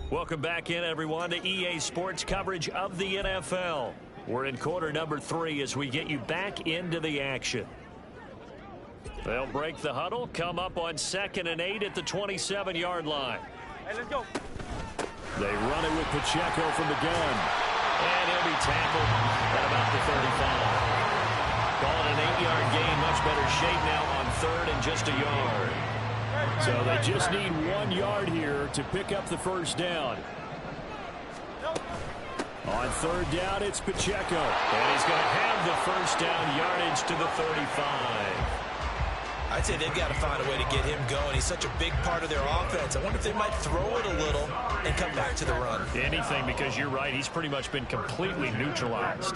Welcome back in, everyone, to EA Sports coverage of the NFL. We're in quarter number 3 as we get you back into the action. They'll break the huddle, come up on 2nd and 8 at the 27-yard line. Hey, let's go. They run it with Pacheco from the gun. And he'll be tackled at about the 35. Call it an 8-yard gain, much better shape now on 3rd and just a yard. So they just need 1 yard here to pick up the first down. On 3rd down, it's Pacheco. And he's going to have the first down yardage to the 35. I'd say they've got to find a way to get him going. He's such a big part of their offense. I wonder if they might throw it a little and come back to the run. Anything, because you're right. He's pretty much been completely neutralized.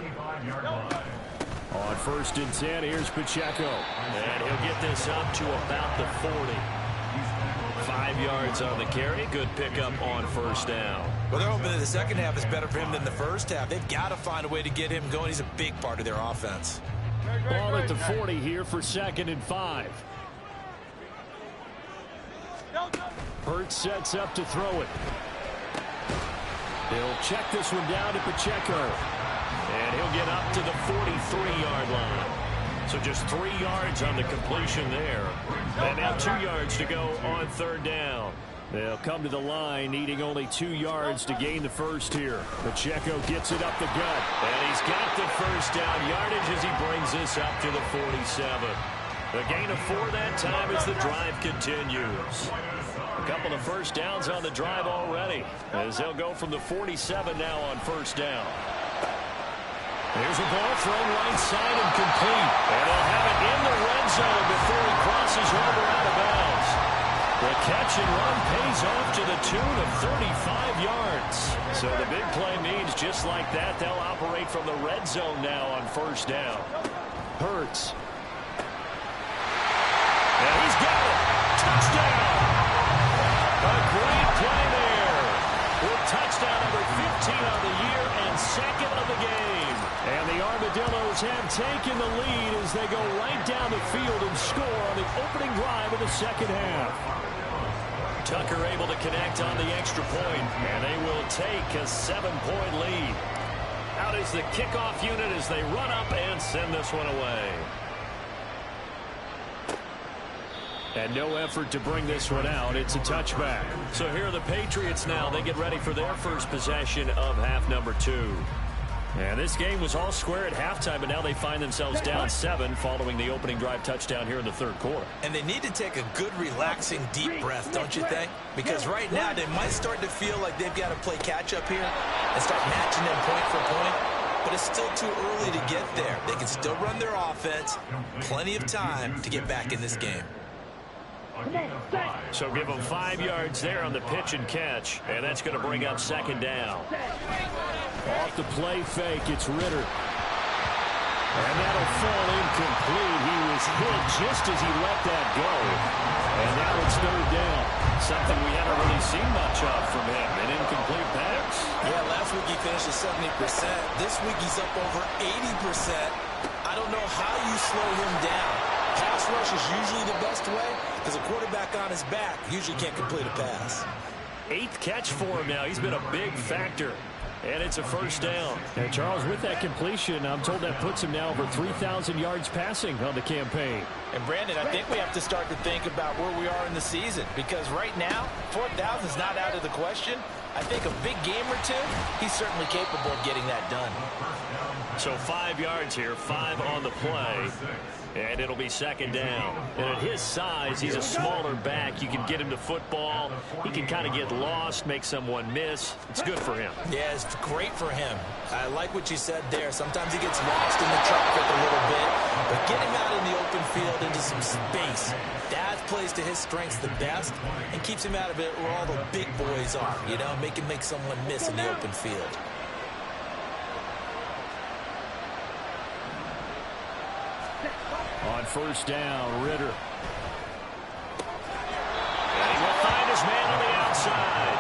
On 1st and 10, here's Pacheco. And he'll get this up to about the 40. 5 yards on the carry. Good pickup on 1st down. Well, they're hoping that the second half is better for him than the first half. They've got to find a way to get him going. He's a big part of their offense. Ball at the 40 here for 2nd and 5. Hurts sets up to throw it. He'll check this one down to Pacheco. And he'll get up to the 43-yard line. So just 3 yards on the completion there. And now 2 yards to go on 3rd down. They'll come to the line, needing only 2 yards to gain the first here. Pacheco gets it up the gut. And he's got the first down yardage as he brings this up to the 47. The gain of 4 that time as the drive continues. A couple of first downs on the drive already, as they'll go from the 47 now on 1st down. Here's a ball thrown right side and complete. And they'll have it in the red zone before he crosses over out of bounds. The catch and run pays off to the tune of 35 yards. So the big play means just like that, they'll operate from the red zone now on 1st down. Hurts. And he's got it. Touchdown. A great play there. With touchdown number 15 on the year and 2nd of the game. And the Armadillos have taken the lead as they go right down the field and score on the opening drive of the second half. Tucker able to connect on the extra point, and they will take a 7-point lead. Out is the kickoff unit as they run up and send this one away. And no effort to bring this one out. It's a touchback. So here are the Patriots now. They get ready for their first possession of half number 2. And this game was all square at halftime, but now they find themselves down 7 following the opening drive touchdown here in the 3rd quarter. And they need to take a good, relaxing, deep breath, don't you think? Because right now they might start to feel like they've got to play catch-up here and start matching them point for point. But it's still too early to get there. They can still run their offense. Plenty of time to get back in this game. So give them 5 yards there on the pitch and catch, and that's going to bring up 2nd down. Off the play fake, it's Ritter. And that'll fall incomplete. He was hit just as he let that go. And now it's 3rd down. Something we haven't really seen much of from him, an incomplete pass. Yeah, last week he finished at 70%. This week he's up over 80%. I don't know how you slow him down. Pass rush is usually the best way because a quarterback on his back usually can't complete a pass. 8th catch for him now. He's been a big factor. And it's a 1st down. And Charles, with that completion, I'm told that puts him now over 3,000 yards passing on the campaign. And Brandon, I think we have to start to think about where we are in the season, because right now 4,000 is not out of the question. I think a big game or two, he's certainly capable of getting that done. So 5 yards here, 5 on the play. And it'll be 2nd down. And at his size, he's a smaller back. You can get him to football. He can kind of get lost, make someone miss. It's good for him. Yeah, it's great for him. I like what you said there. Sometimes he gets lost in the traffic a little bit. But get him out in the open field into some space. That plays to his strengths the best and keeps him out of it where all the big boys are. You know, make someone miss in the open field. On 1st down, Ritter. And he will find his man on the outside.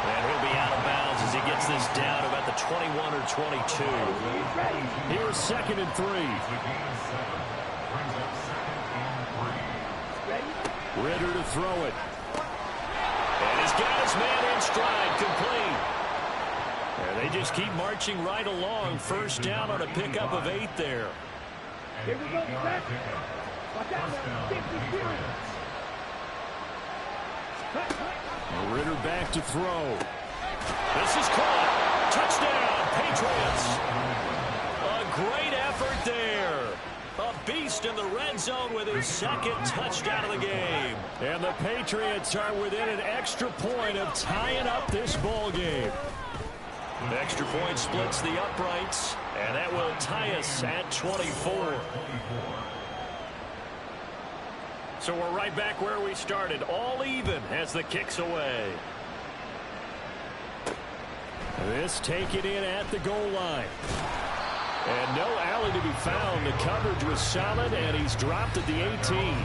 And he'll be out of bounds as he gets this down about the 21 or 22. Here's 2nd and 3. Ritter to throw it. And he's got his man in stride, complete. And they just keep marching right along. First down on a pickup of 8 there. Here we go, set. Watch out now. 50 Ritter back to throw. This is caught. Touchdown, Patriots. A great effort there. A beast in the red zone with his second touchdown of the game. And the Patriots are within an extra point of tying up this ball game. Extra point splits the uprights, and that will tie us at 24. So we're right back where we started, all even as the kick's away. This taken in at the goal line. And no alley to be found. The coverage was solid, and he's dropped at the 18.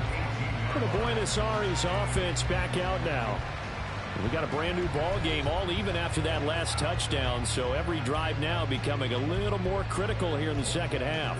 For the Buenos Aires offense back out now. We got a brand new ball game, all even after that last touchdown. So every drive now becoming a little more critical here in the second half.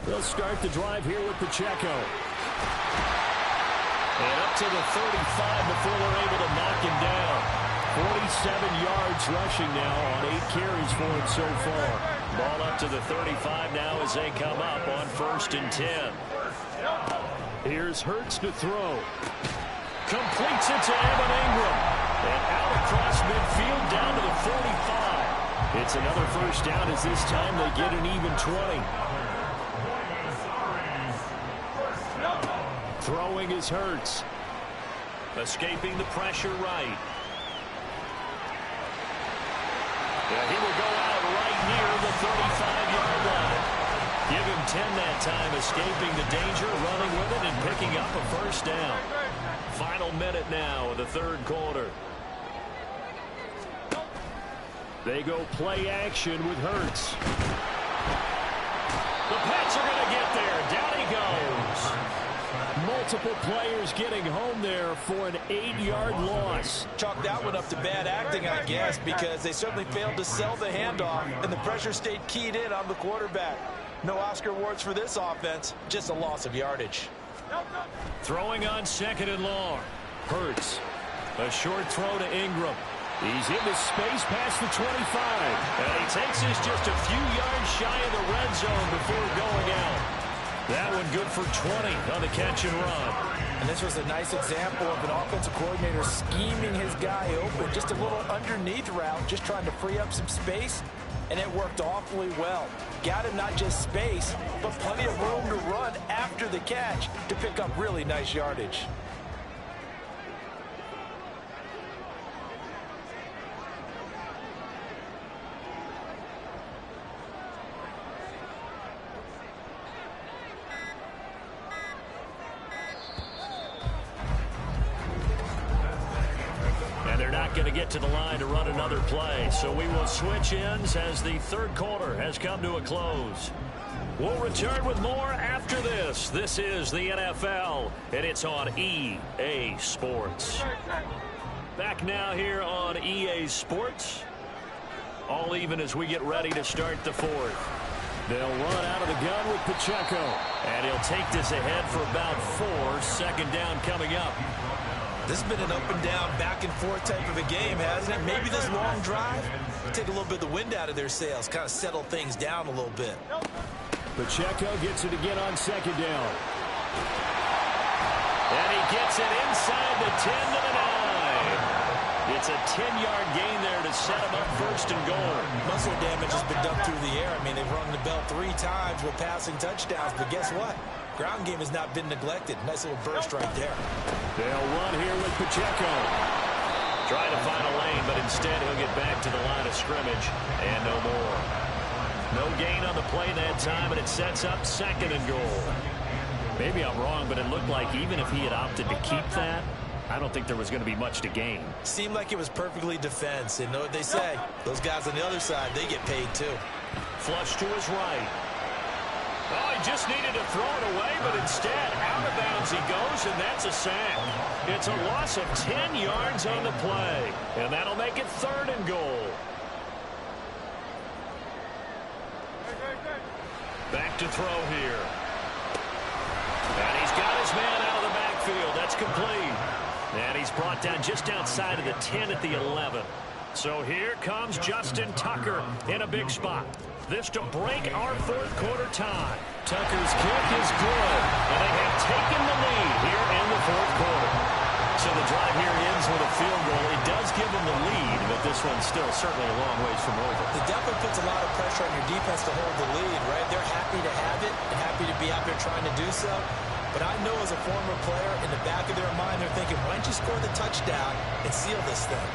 They'll start the drive here with Pacheco. And up to the 35 before they're able to knock him down. 47 yards rushing now on 8 carries for him so far. Ball up to the 35 now as they come up on 1st and 10. Here's Hurts to throw. Completes it to Evan Ingram. And out across midfield down to the 45. It's another first down as this time they get an even 20. Throwing is Hurts. Escaping the pressure right. Yeah, he will go out right near the 35-yard line. Give him 10 that time, escaping the danger, running with it, and picking up a first down. Final minute now of the third quarter. They go play action with Hurts. The Pats are going to get there. Down he goes. Multiple players getting home there for an 8-yard loss. Chalk that one up to bad acting, I guess, because they certainly failed to sell the handoff, and the pressure stayed keyed in on the quarterback. No Oscar awards for this offense, just a loss of yardage. Throwing on 2nd and long. Hurts. A short throw to Ingram. He's into space past the 25. And he takes us just a few yards shy of the red zone before going out. That one good for 20 on the catch and run. And this was a nice example of an offensive coordinator scheming his guy open. Just a little underneath route, just trying to free up some space. And it worked awfully well. Got him not just space, but plenty of room to run after the catch to pick up really nice yardage. Going to get to the line to run another play. So we will switch ends as the third quarter has come to a close. We'll return with more after this. This is the NFL, and it's on EA Sports. Back now here on EA Sports. All even as we get ready to start the fourth. They'll run out of the gun with Pacheco. And he'll take this ahead for about 4. 2nd down coming up. This has been an up-and-down, back-and-forth type of a game, hasn't it? Maybe this long drive will take a little bit of the wind out of their sails, kind of settle things down a little bit. Pacheco gets it again on 2nd down. And he gets it inside the 10 to the 9. It's a 10-yard gain there to set him up 1st and goal. Muscle damage has been done through the air. I mean, they've rung the bell 3 times with passing touchdowns, but guess what? Ground game has not been neglected. Nice little burst right there. They'll run here with Pacheco. Trying to find a lane, but instead he'll get back to the line of scrimmage. And no more. No gain on the play that time, and it sets up 2nd and goal. Maybe I'm wrong, but it looked like even if he had opted to keep that, I don't think there was going to be much to gain. Seemed like it was perfectly defense. And know what they say? Those guys on the other side, they get paid too. Flush to his right. Oh, he just needed to throw it away, but instead, out of bounds he goes, and that's a sack. It's a loss of 10 yards on the play, and that'll make it 3rd and goal. Back to throw here. And he's got his man out of the backfield. That's complete. And he's brought down just outside of the 10 at the 11. So here comes Justin Tucker in a big spot. This to break our 4th quarter tie. Tucker's kick is good, and they have taken the lead here in the 4th quarter. So the drive here ends with a field goal. It does give them the lead, but this one's still certainly a long ways from over. It definitely puts a lot of pressure on your defense to hold the lead, right? They're happy to have it and happy to be out there trying to do so. But I know as a former player, in the back of their mind, they're thinking, why don't you score the touchdown and seal this thing?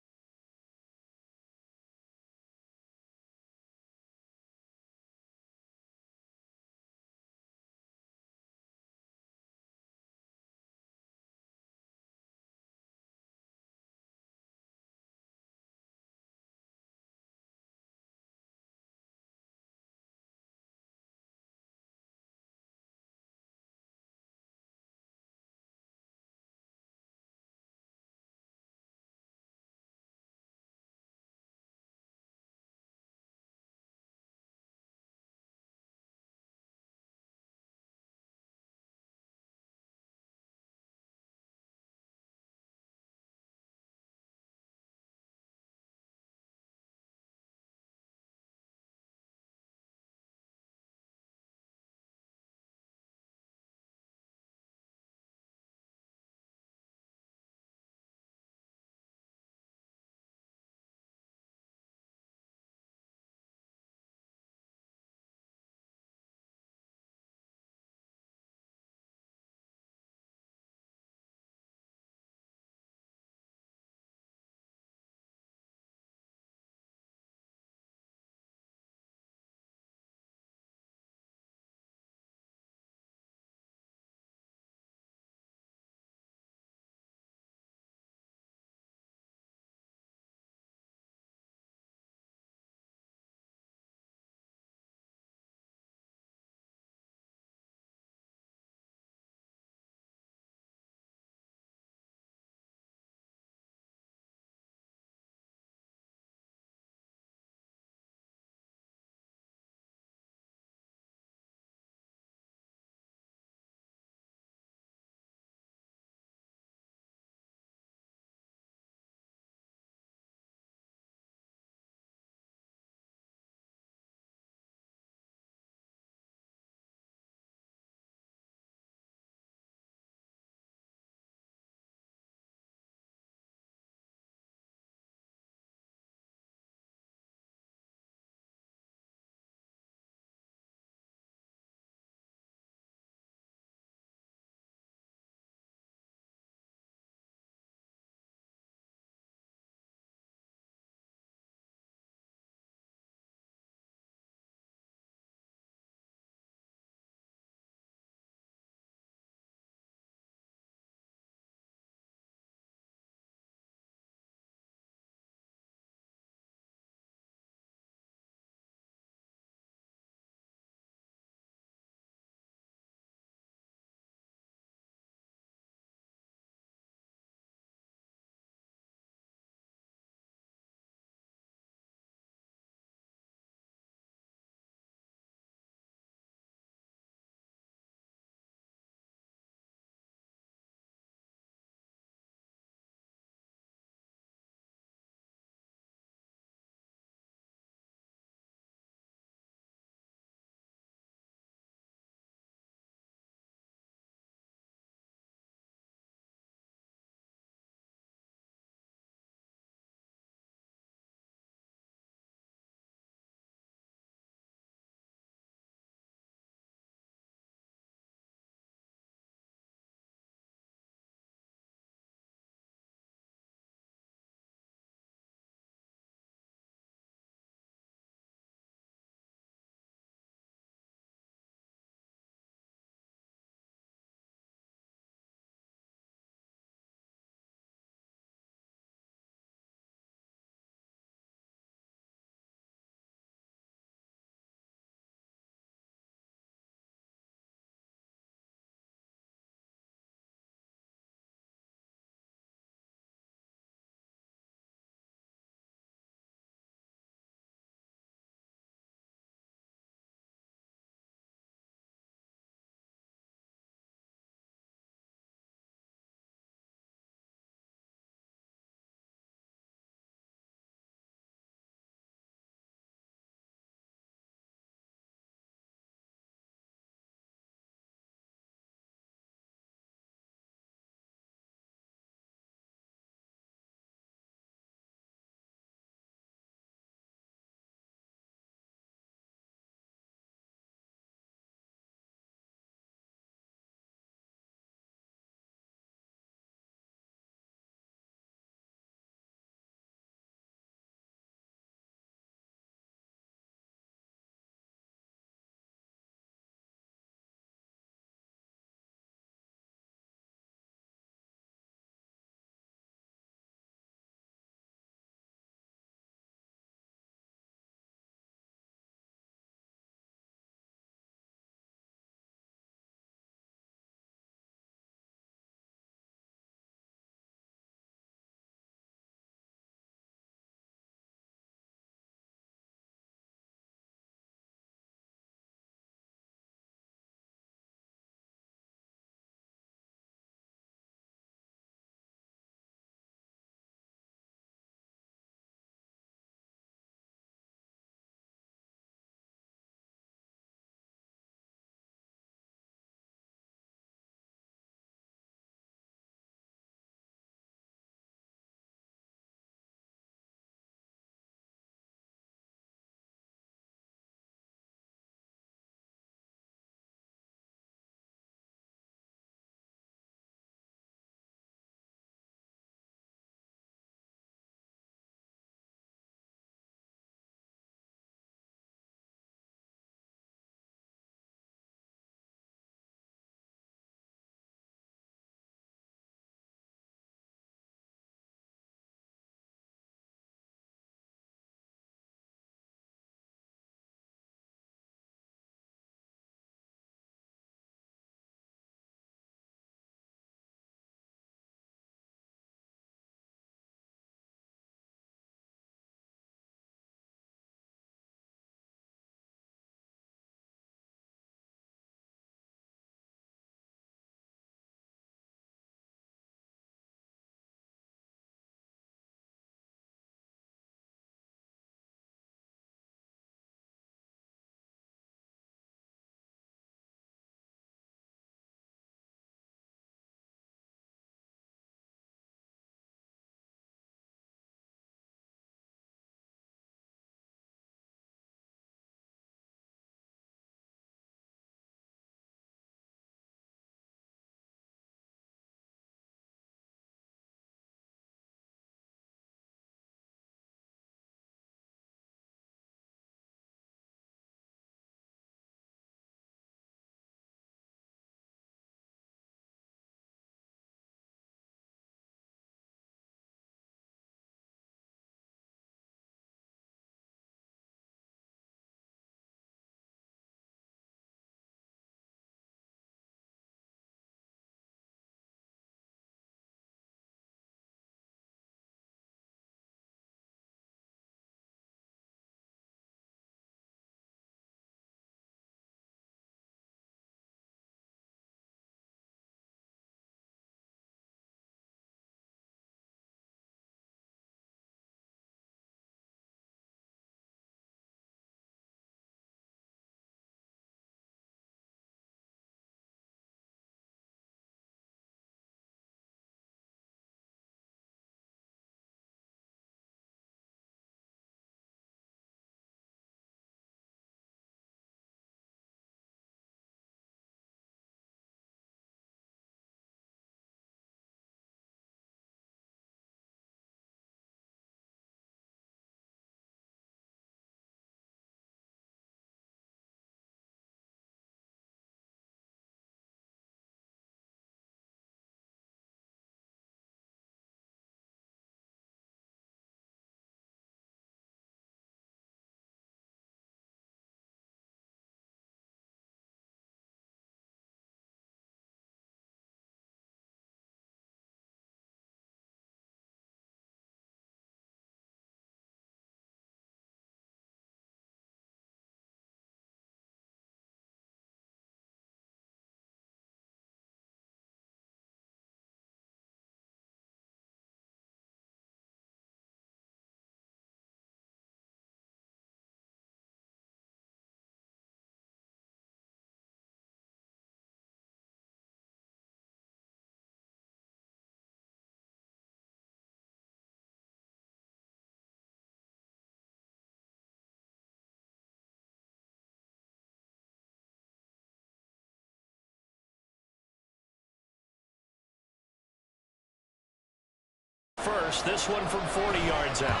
First, this one from 40 yards out.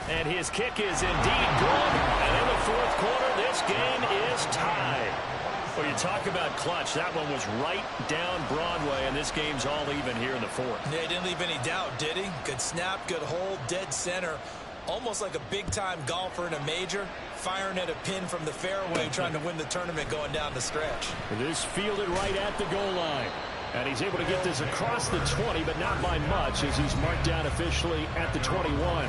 And his kick is indeed good. And in the fourth quarter, this game is tied. Well, you talk about clutch. That one was right down Broadway, and this game's all even here in the fourth. Yeah, he didn't leave any doubt, did he? Good snap, good hold, dead center. Almost like a big-time golfer in a major, firing at a pin from the fairway, trying to win the tournament going down the stretch. This fielded right at the goal line. And he's able to get this across the 20, but not by much, as he's marked down officially at the 21.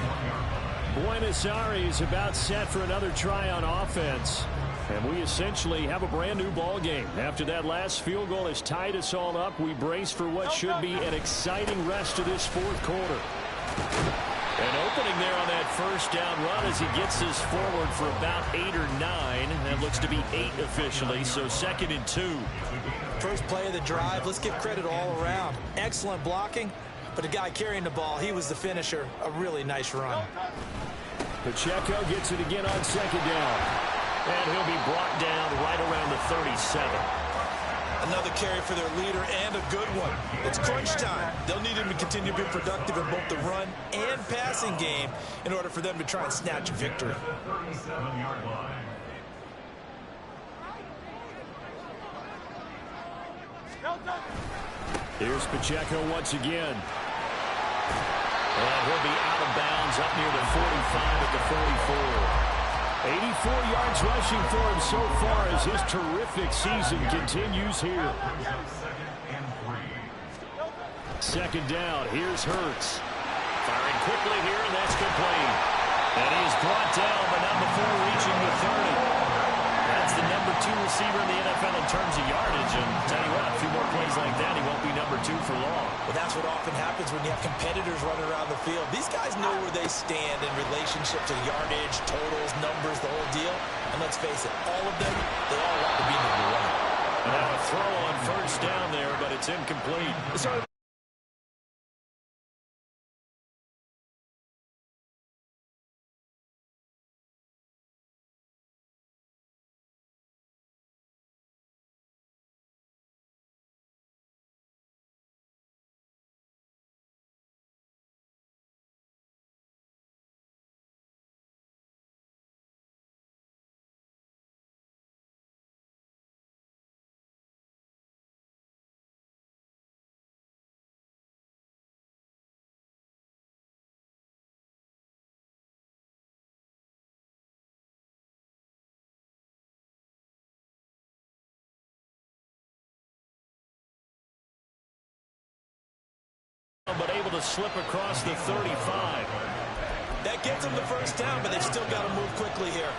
Buenos Aires about set for another try on offense. And we essentially have a brand-new ball game. After that last field goal has tied us all up, we brace for what should be an exciting rest of this fourth quarter. An opening there on that first down run as he gets this forward for about 8 or 9. That looks to be 8 officially, so 2nd and 2. First play of the drive, let's give credit all around. Excellent blocking, but the guy carrying the ball, he was the finisher. A really nice run. Pacheco gets it again on 2nd down. And he'll be brought down right around the 37. Another carry for their leader and a good one. It's crunch time. They'll need him to continue to be productive in both the run and passing game in order for them to try and snatch a victory. Here's Pacheco once again. And he'll be out of bounds up near the 45 at the 44. 84 yards rushing for him so far as his terrific season continues here. 2nd down. Here's Hurts. Firing quickly here, and that's complete. And he is brought down, but not before reaching the 30. That's the number 2 receiver in the NFL in terms of yardage. And tell you what, a few more plays like that, he won't be number 2 for long. Well, that's what often happens when you have competitors running around the field. These guys know where they stand in relationship to yardage, totals, numbers, the whole deal. And let's face it, all of them, they all want to be number 1. And now a throw on first down there, but it's incomplete. But able to slip across the 35. That gets them the first down, but they've still got to move quickly here.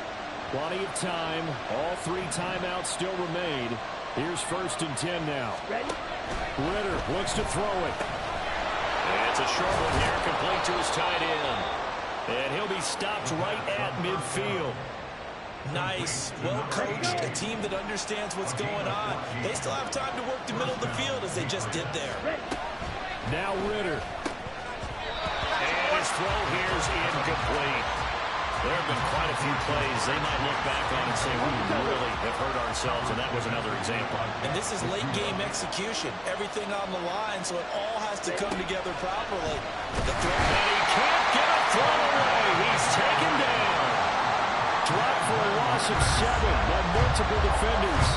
Plenty of time. All 3 timeouts still remain. Here's 1st and 10 now. Ritter looks to throw it. And it's a short one here, complete to his tight end. And he'll be stopped right at midfield. Nice, well coached, a team that understands what's going on. They still have time to work the middle of the field as they just did there. Now Ritter. And his throw here is incomplete. There have been quite a few plays they might look back on and say, we really have hurt ourselves, and that was another example. And this is late game execution. Everything on the line, so it all has to come together properly. The throw, and he can't get a throw away. He's taken down. Dropped for a loss of 7 by multiple defenders.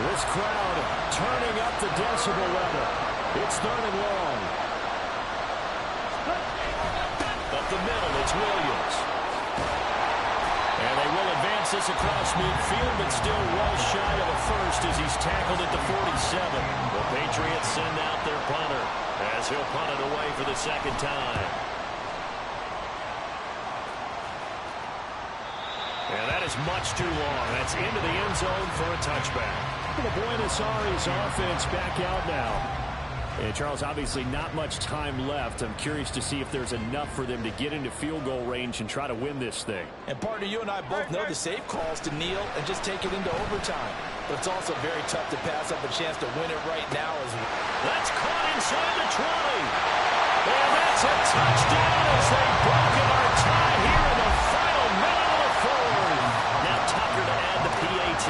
This crowd turning up the decibel level. It's 3rd and long. Up the middle, it's Williams. And they will advance this across midfield, but still well shy of a first as he's tackled at the 47. The Patriots send out their punter as he'll punt it away for the 2nd time. And that is much too long. That's into the end zone for a touchback. The Buenos Aires offense back out now. And Charles, obviously not much time left. I'm curious to see if there's enough for them to get into field goal range and try to win this thing. And partner, you and I both know the safe calls to kneel and just take it into overtime. But it's also very tough to pass up a chance to win it right now as well. That's caught inside the 20. And that's a touchdown as they broken our tie here in the final minute of the fourth. Now Tucker to add the PAT.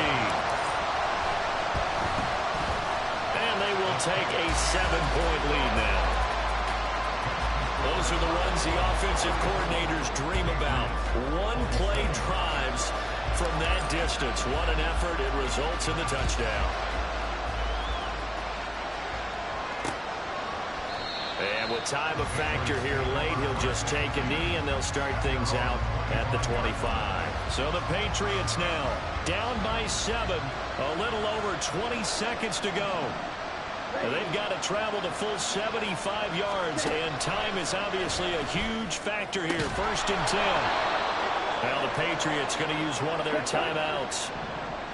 Take a 7-point lead now. are the ones the offensive coordinators dream about. One-play drives from that distance. What an effort. It results in the touchdown. And with time a factor here late, he'll just take a knee, and they'll start things out at the 25. So the Patriots now down by 7. A little over 20 seconds to go. They've got to travel the full 75 yards, and time is obviously a huge factor here. 1st and 10. Now the Patriots going to use one of their timeouts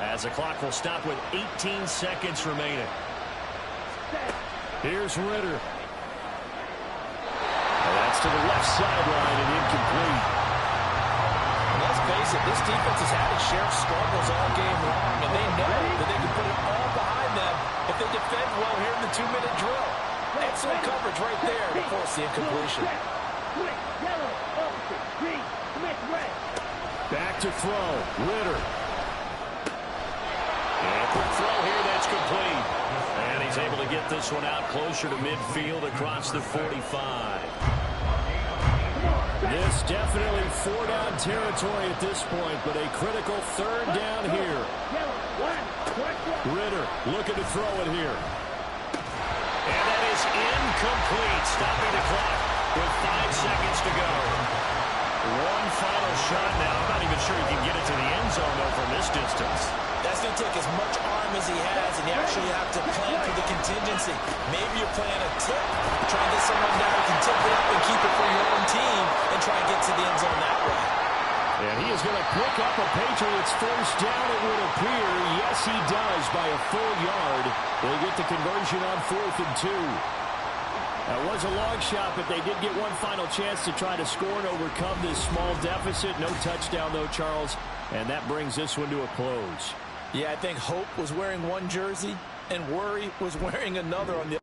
as the clock will stop with 18 seconds remaining. Here's Ritter. That's to the left sideline and incomplete. And let's face it, this defense has had its share of struggles all game long, and they know that they can put it all behind them if they defend well here in the 2-minute drill. Excellent coverage right there to force the incompletion. Back to throw. Ritter. And quick throw here, that's complete. And he's able to get this one out closer to midfield across the 45. This definitely 4-down territory at this point, but a critical 3rd down here. Ritter looking to throw it here. And that is incomplete, stopping the clock with 5 seconds to go. One final shot now. I'm not even sure he can get it to the end zone, though, from this distance. That's going to take as much arm as he has, and you actually have to plan for the contingency. Maybe you're playing a tip, try and get someone down who can tip it up and keep it for your own team and try and get to the end zone that way. And he is going to pick up a Patriots 1st down, it would appear. Yes, he does, by a full yard. They get the conversion on 4th and 2. That was a long shot, but they did get one final chance to try to score and overcome this small deficit. No touchdown, though, Charles, and that brings this one to a close. Yeah, I think Hope was wearing one jersey and Worry was wearing another on the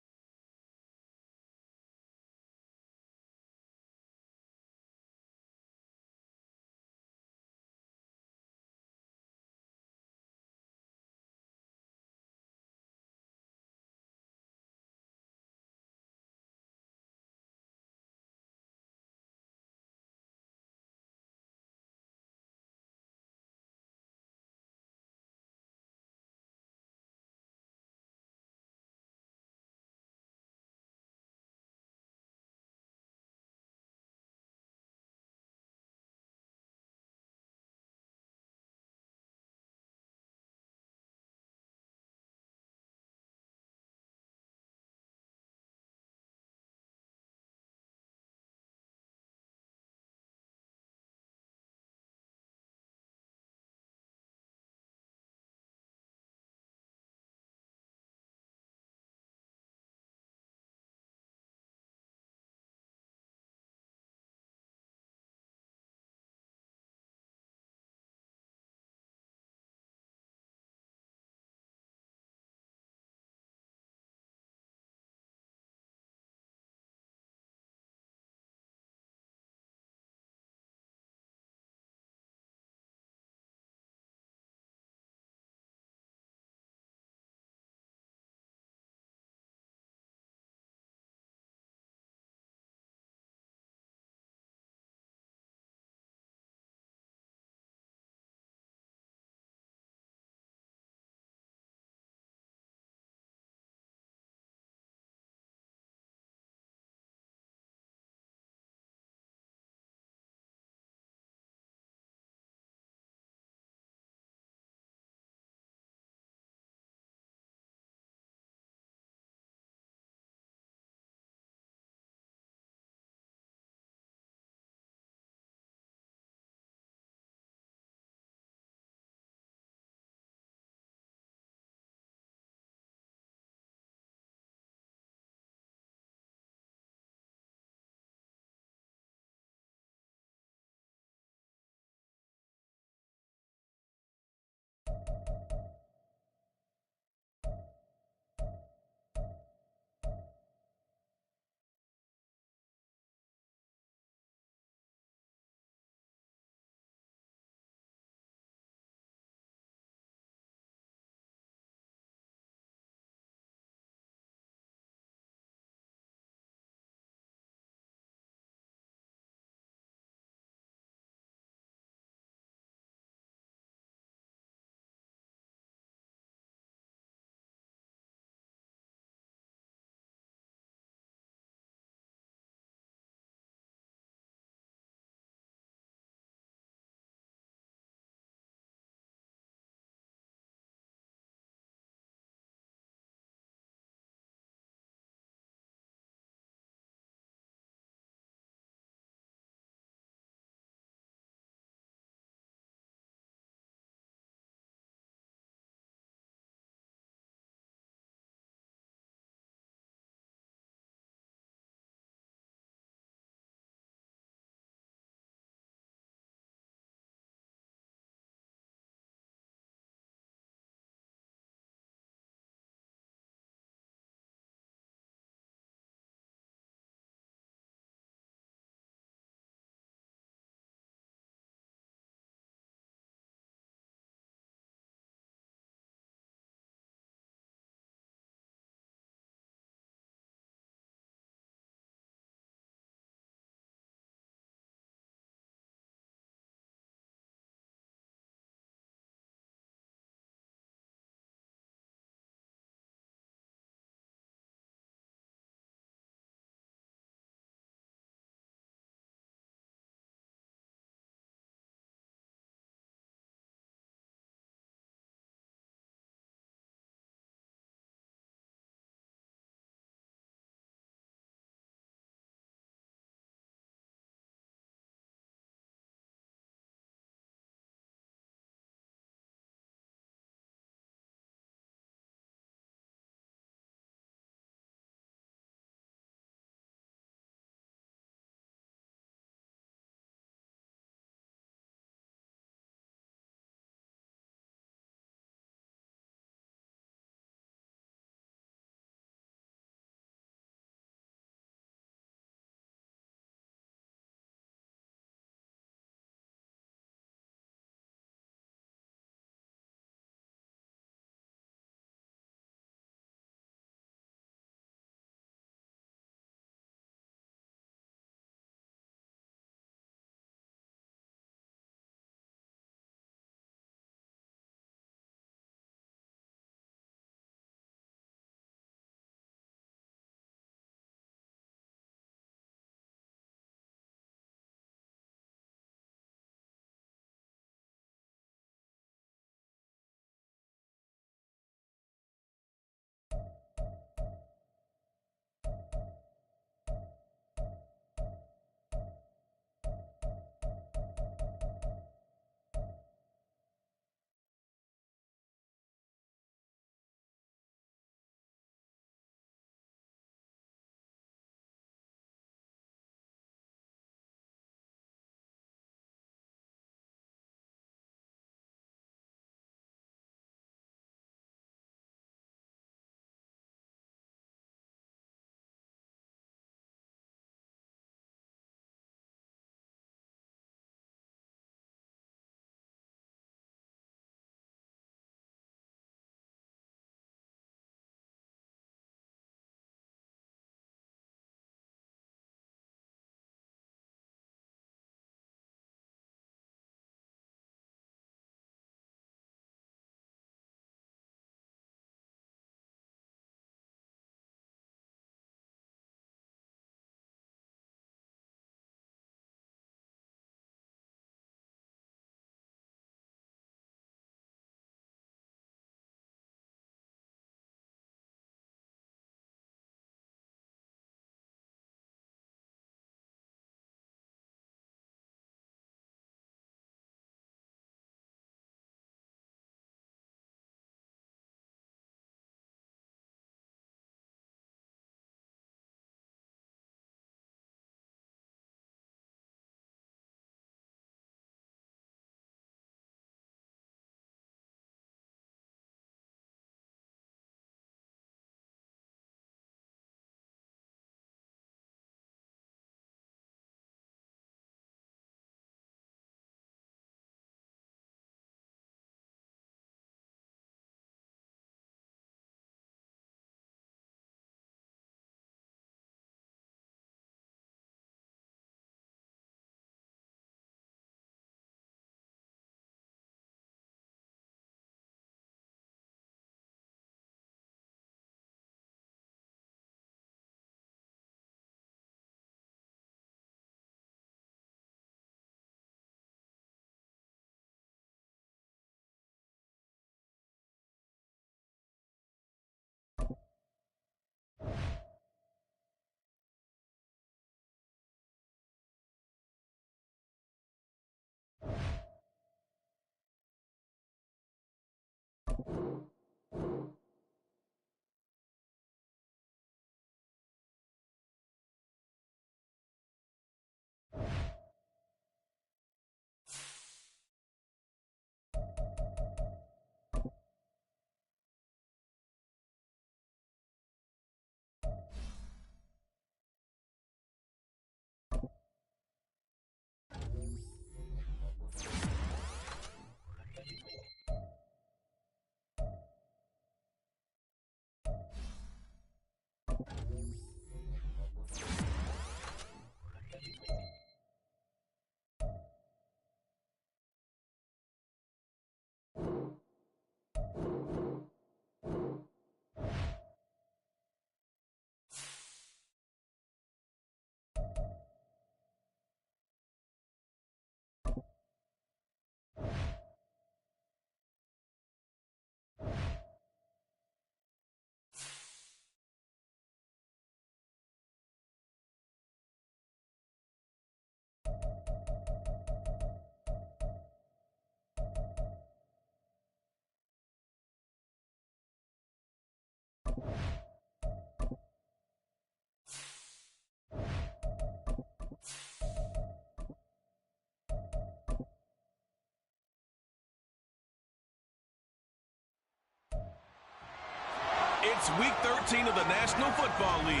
It's Week 13 of the National Football League.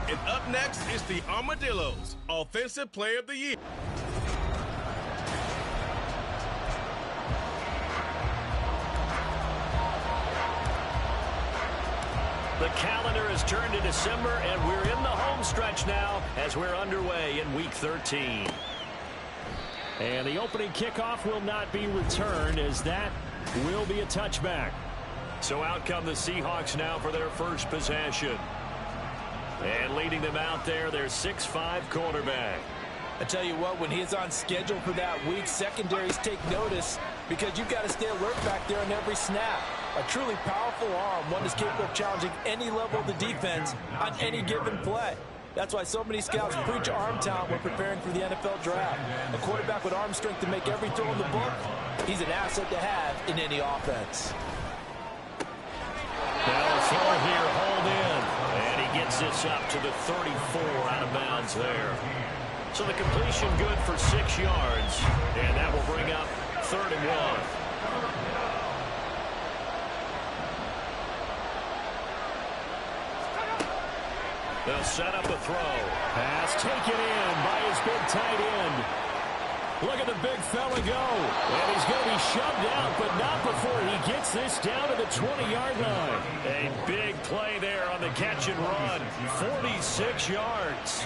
And up next is the Armadillos, Offensive Player of the Year. The calendar has turned to December, and we're in the home stretch now as we're underway in Week 13. And the opening kickoff will not be returned, as that will be a touchback. So out come the Seahawks now for their first possession. And leading them out there, their 6'5" quarterback. I tell you what, when he's on schedule for that week, secondaries take notice because you've got to stay alert back there on every snap. A truly powerful arm, one that's capable of challenging any level of the defense on any given play. That's why so many scouts preach arm talent when preparing for the NFL draft. A quarterback with arm strength to make every throw in the book, he's an asset to have in any offense. Now a throw here, hold in. And he gets this up to the 34 out of bounds there. So the completion good for 6 yards. And that will bring up 3rd and 1. They'll set up a throw. Pass taken in by his big tight end. Look at the big fella go. And he's going to be shoved out, but not before he gets this down to the 20-yard line. A big play there on the catch and run. 46 yards.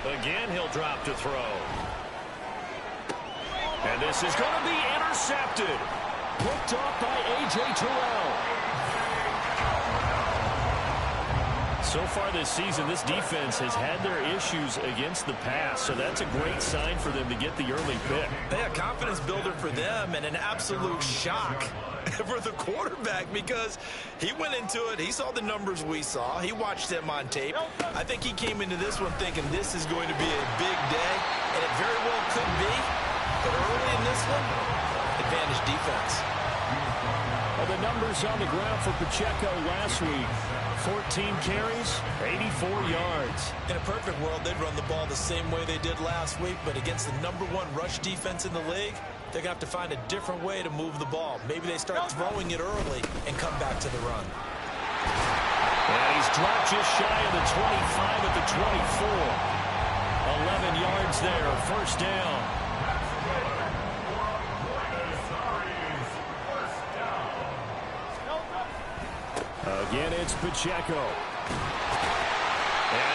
Again, he'll drop to throw. And this is going to be intercepted. Picked off by A.J. Terrell. So far this season, this defense has had their issues against the pass, so that's a great sign for them to get the early pick. Yeah, confidence builder for them and an absolute shock for the quarterback because he went into it, he saw the numbers we saw, he watched them on tape. I think he came into this one thinking this is going to be a big day, and it very well could be, but early in this one, advantage defense. Well, the numbers on the ground for Pacheco last week. 14 carries, 84 yards. In a perfect world, they'd run the ball the same way they did last week, but against the #1 rush defense in the league, they're going to have to find a different way to move the ball. Maybe they start throwing it early and come back to the run. And he's dropped just shy of the 25 at the 24. 11 yards there, first down. Again, it's Pacheco. And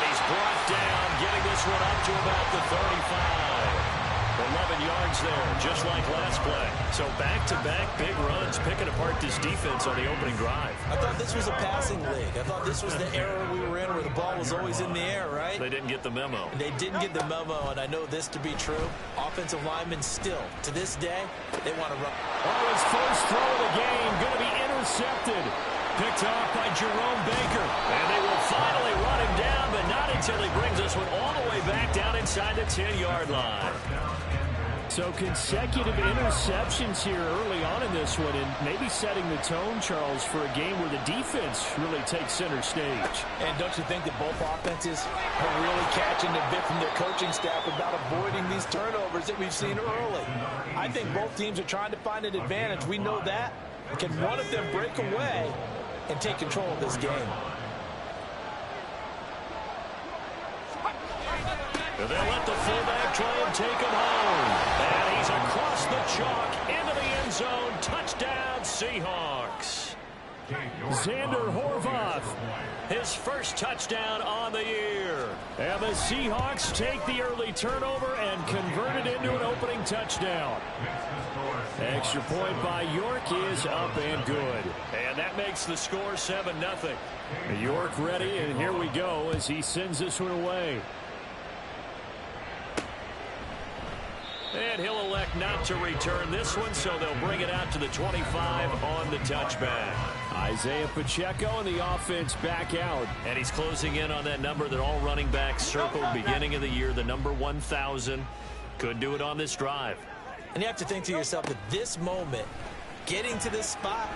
he's brought down, getting this one up to about the 35. 11 yards there, just like last play. So back-to-back big runs, picking apart this defense on the opening drive. I thought this was a passing league. I thought this was the era we were in where the ball was always in the air, right? They didn't get the memo. They didn't get the memo, and I know this to be true. Offensive linemen still, to this day, they want to run. Oh, his first throw of the game, going to be intercepted. Picked off by Jerome Baker. And they will finally run him down, but not until he brings this one all the way back back down inside the 10-yard line. So consecutive interceptions here early on in this one, and maybe setting the tone, Charles, for a game where the defense really takes center stage. And don't you think that both offenses are really catching a bit from their coaching staff about avoiding these turnovers that we've seen early? I think both teams are trying to find an advantage. We know that. Can one of them break away and take control of this game? They'll let the fullback try and take him home. And he's across the chalk into the end zone. Touchdown, Seahawks. Xander Horvath, his first touchdown on the year. And the Seahawks take the early turnover and convert it into an opening touchdown. Extra point by York is up and good. And that makes the score 7-0. York ready, and here we go as he sends this one away. And he'll elect not to return this one, so they'll bring it out to the 25 on the touchback. Isaiah Pacheco and the offense back out. And he's closing in on that number that all running backs circled beginning of the year, the number 1,000. Could do it on this drive. And you have to think to yourself that this moment, getting to this spot,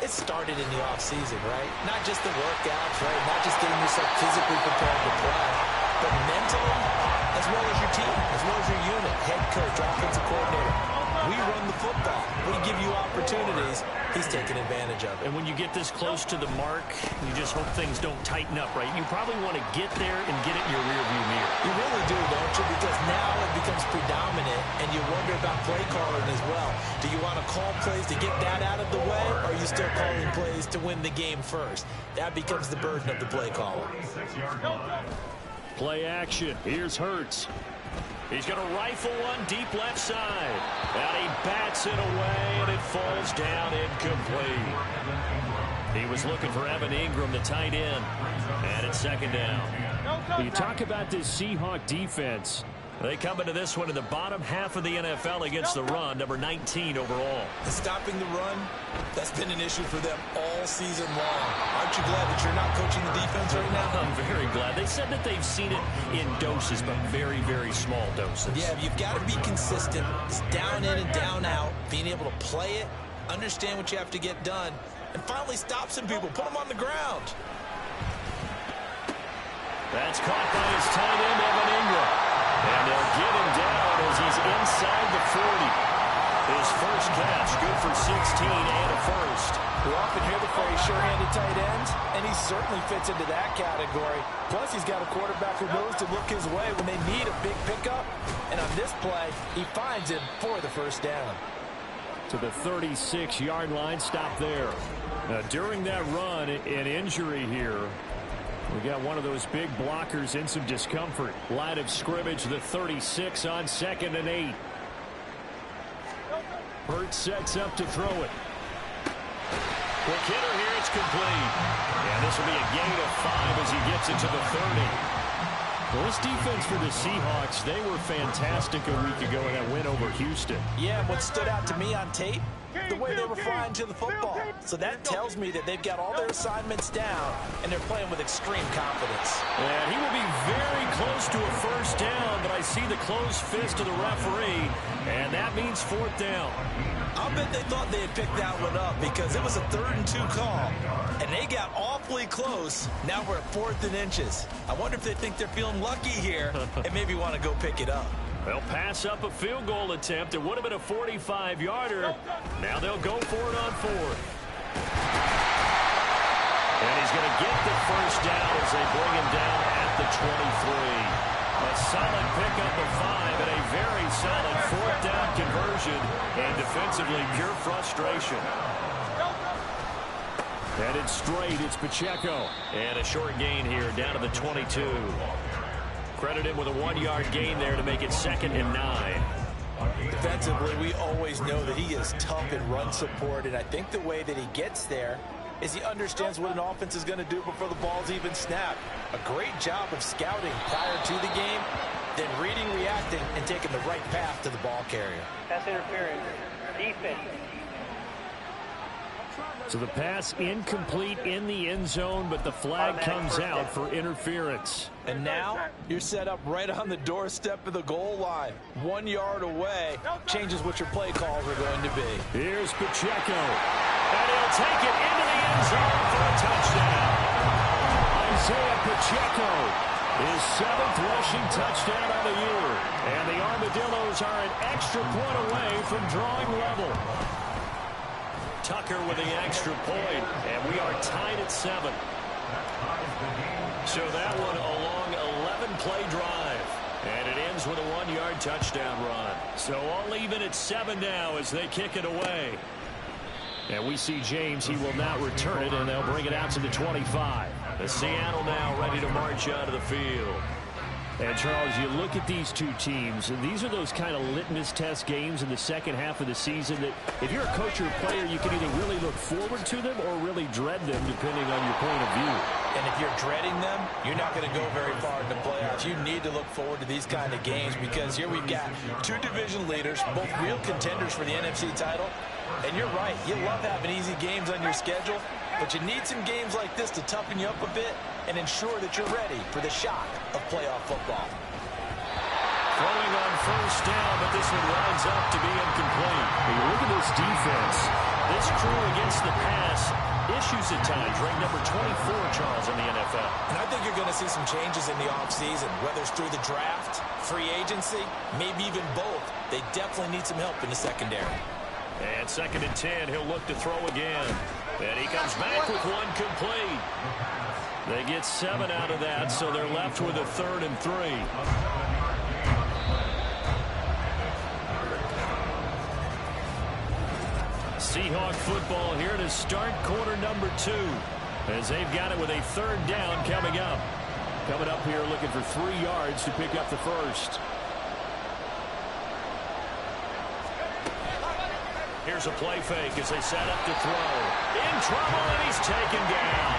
it started in the offseason, right? Not just the workouts, right? Not just getting yourself physically prepared to play, but mentally, as well as your team, as well as your unit, head coach, offensive coordinator. We run the football. We give you opportunities. He's taking advantage of it. And when you get this close to the mark, you just hope things don't tighten up, right? You probably want to get there and get it in your rearview mirror. You really do, don't you? Because now it becomes predominant, and you wonder about play calling as well. Do you want to call plays to get that out of the way, or are you still calling plays to win the game first? That becomes the burden of the play caller. Play action. Here's Hurts. He's going to rifle one deep left side. And he bats it away, and it falls down incomplete. He was looking for Evan Ingram, the tight end. And it's second down. You talk about this Seahawk defense. They come into this one in the bottom half of the NFL against the run, number 19 overall. Stopping the run, that's been an issue for them all season long. Aren't you glad that you're not coaching the defense right now? I'm very glad. They said that they've seen it in doses, but very, very small doses. Yeah, you've got to be consistent. It's down in and down out, being able to play it, understand what you have to get done, and finally stop some people, put them on the ground. That's caught by his tight end, Evan Ingram. And they'll get him down as he's inside the 40. His first catch, good for 16 and a first. We often hear the phrase sure-handed tight ends, and he certainly fits into that category. Plus, he's got a quarterback who knows to look his way when they need a big pickup. And on this play, he finds him for the first down. To the 36-yard line, stop there. Now, during that run, an injury here. We got one of those big blockers in some discomfort. Line of scrimmage, the 36 on 2nd and 8. Hurts sets up to throw it. Quick hitter here, it's complete. And this will be a gain of 5 as he gets it to the 30. Well, this defense for the Seahawks, they were fantastic a week ago in that win over Houston. Yeah, what stood out to me on tape, the way they were flying to the football. So that tells me that they've got all their assignments down, and they're playing with extreme confidence. And he will be very close to a first down, but I see the closed fist of the referee, and that means 4th down. I'll bet they thought they had picked that one up because it was a 3rd and 2 call, and they got awfully close. Now we're at 4th and inches. I wonder if they think they're feeling lucky here and maybe want to go pick it up. They'll pass up a field goal attempt. It would have been a 45-yarder. Now they'll go for it on 4th. And he's going to get the first down as they bring him down at the 23. A solid pickup of 5 and a very solid 4th down conversion. And defensively, pure frustration. Headed straight, it's Pacheco. And a short gain here, down to the 22. Credit him with a 1-yard gain there to make it 2nd and 9. Defensively, we always know that he is tough in run support, and I think the way that he gets there is he understands what an offense is going to do before the ball's even snapped. A great job of scouting prior to the game, then reading, reacting, and taking the right path to the ball carrier. Pass interference. Defense. So the pass incomplete in the end zone, but the flag comes out for interference. And now you're set up right on the doorstep of the goal line. 1 yard away changes what your play calls are going to be. Here's Pacheco. And he'll take it into the end zone for a touchdown. Isaiah Pacheco, his 7th rushing touchdown of the year. And the Armadillos are an extra point away from drawing level. Tucker with the extra point, and we are tied at 7. So that one a long 11-play drive, and it ends with a 1-yard touchdown run. So all even at 7 now as they kick it away. And we see James, he will not return it, and they'll bring it out to the 25. The Seattle now ready to march out of the field. And, Charles, you look at these two teams, and these are those kind of litmus test games in the second half of the season that if you're a coach or a player, you can either really look forward to them or really dread them, depending on your point of view. And if you're dreading them, you're not going to go very far in the playoffs. You need to look forward to these kind of games because here we've got two division leaders, both real contenders for the NFC title. And you're right, you love having easy games on your schedule, but you need some games like this to toughen you up a bit and ensure that you're ready for the shock of playoff football. Throwing on first down, but this one winds up to be incomplete. When you look at this defense, this crew against the pass, issues at times, ranked number 24, Charles, in the NFL. And I think you're going to see some changes in the offseason, whether it's through the draft, free agency, maybe even both. They definitely need some help in the secondary. And 2nd and 10, he'll look to throw again. And he comes back with one complete. They get 7 out of that, so they're left with a 3rd and 3. Seahawk football here to start quarter number 2, as they've got it with a 3rd down coming up. Coming up here looking for 3 yards to pick up the first. Here's a play fake as they set up to throw. In trouble, and he's taken down.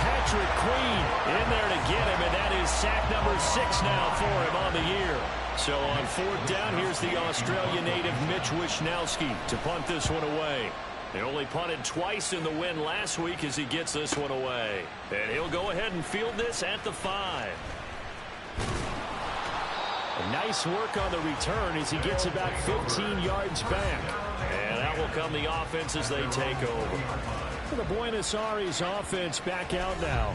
Patrick Queen in there to get him, and that is sack number 6 now for him on the year. So on 4th down, here's the Australia native Mitch Wishnowsky to punt this one away. He only punted twice in the win last week as he gets this one away. And he'll go ahead and field this at the 5. Nice work on the return as he gets about 15 yards back. And that will come the offense as they take over. The Buenos Aires offense back out now.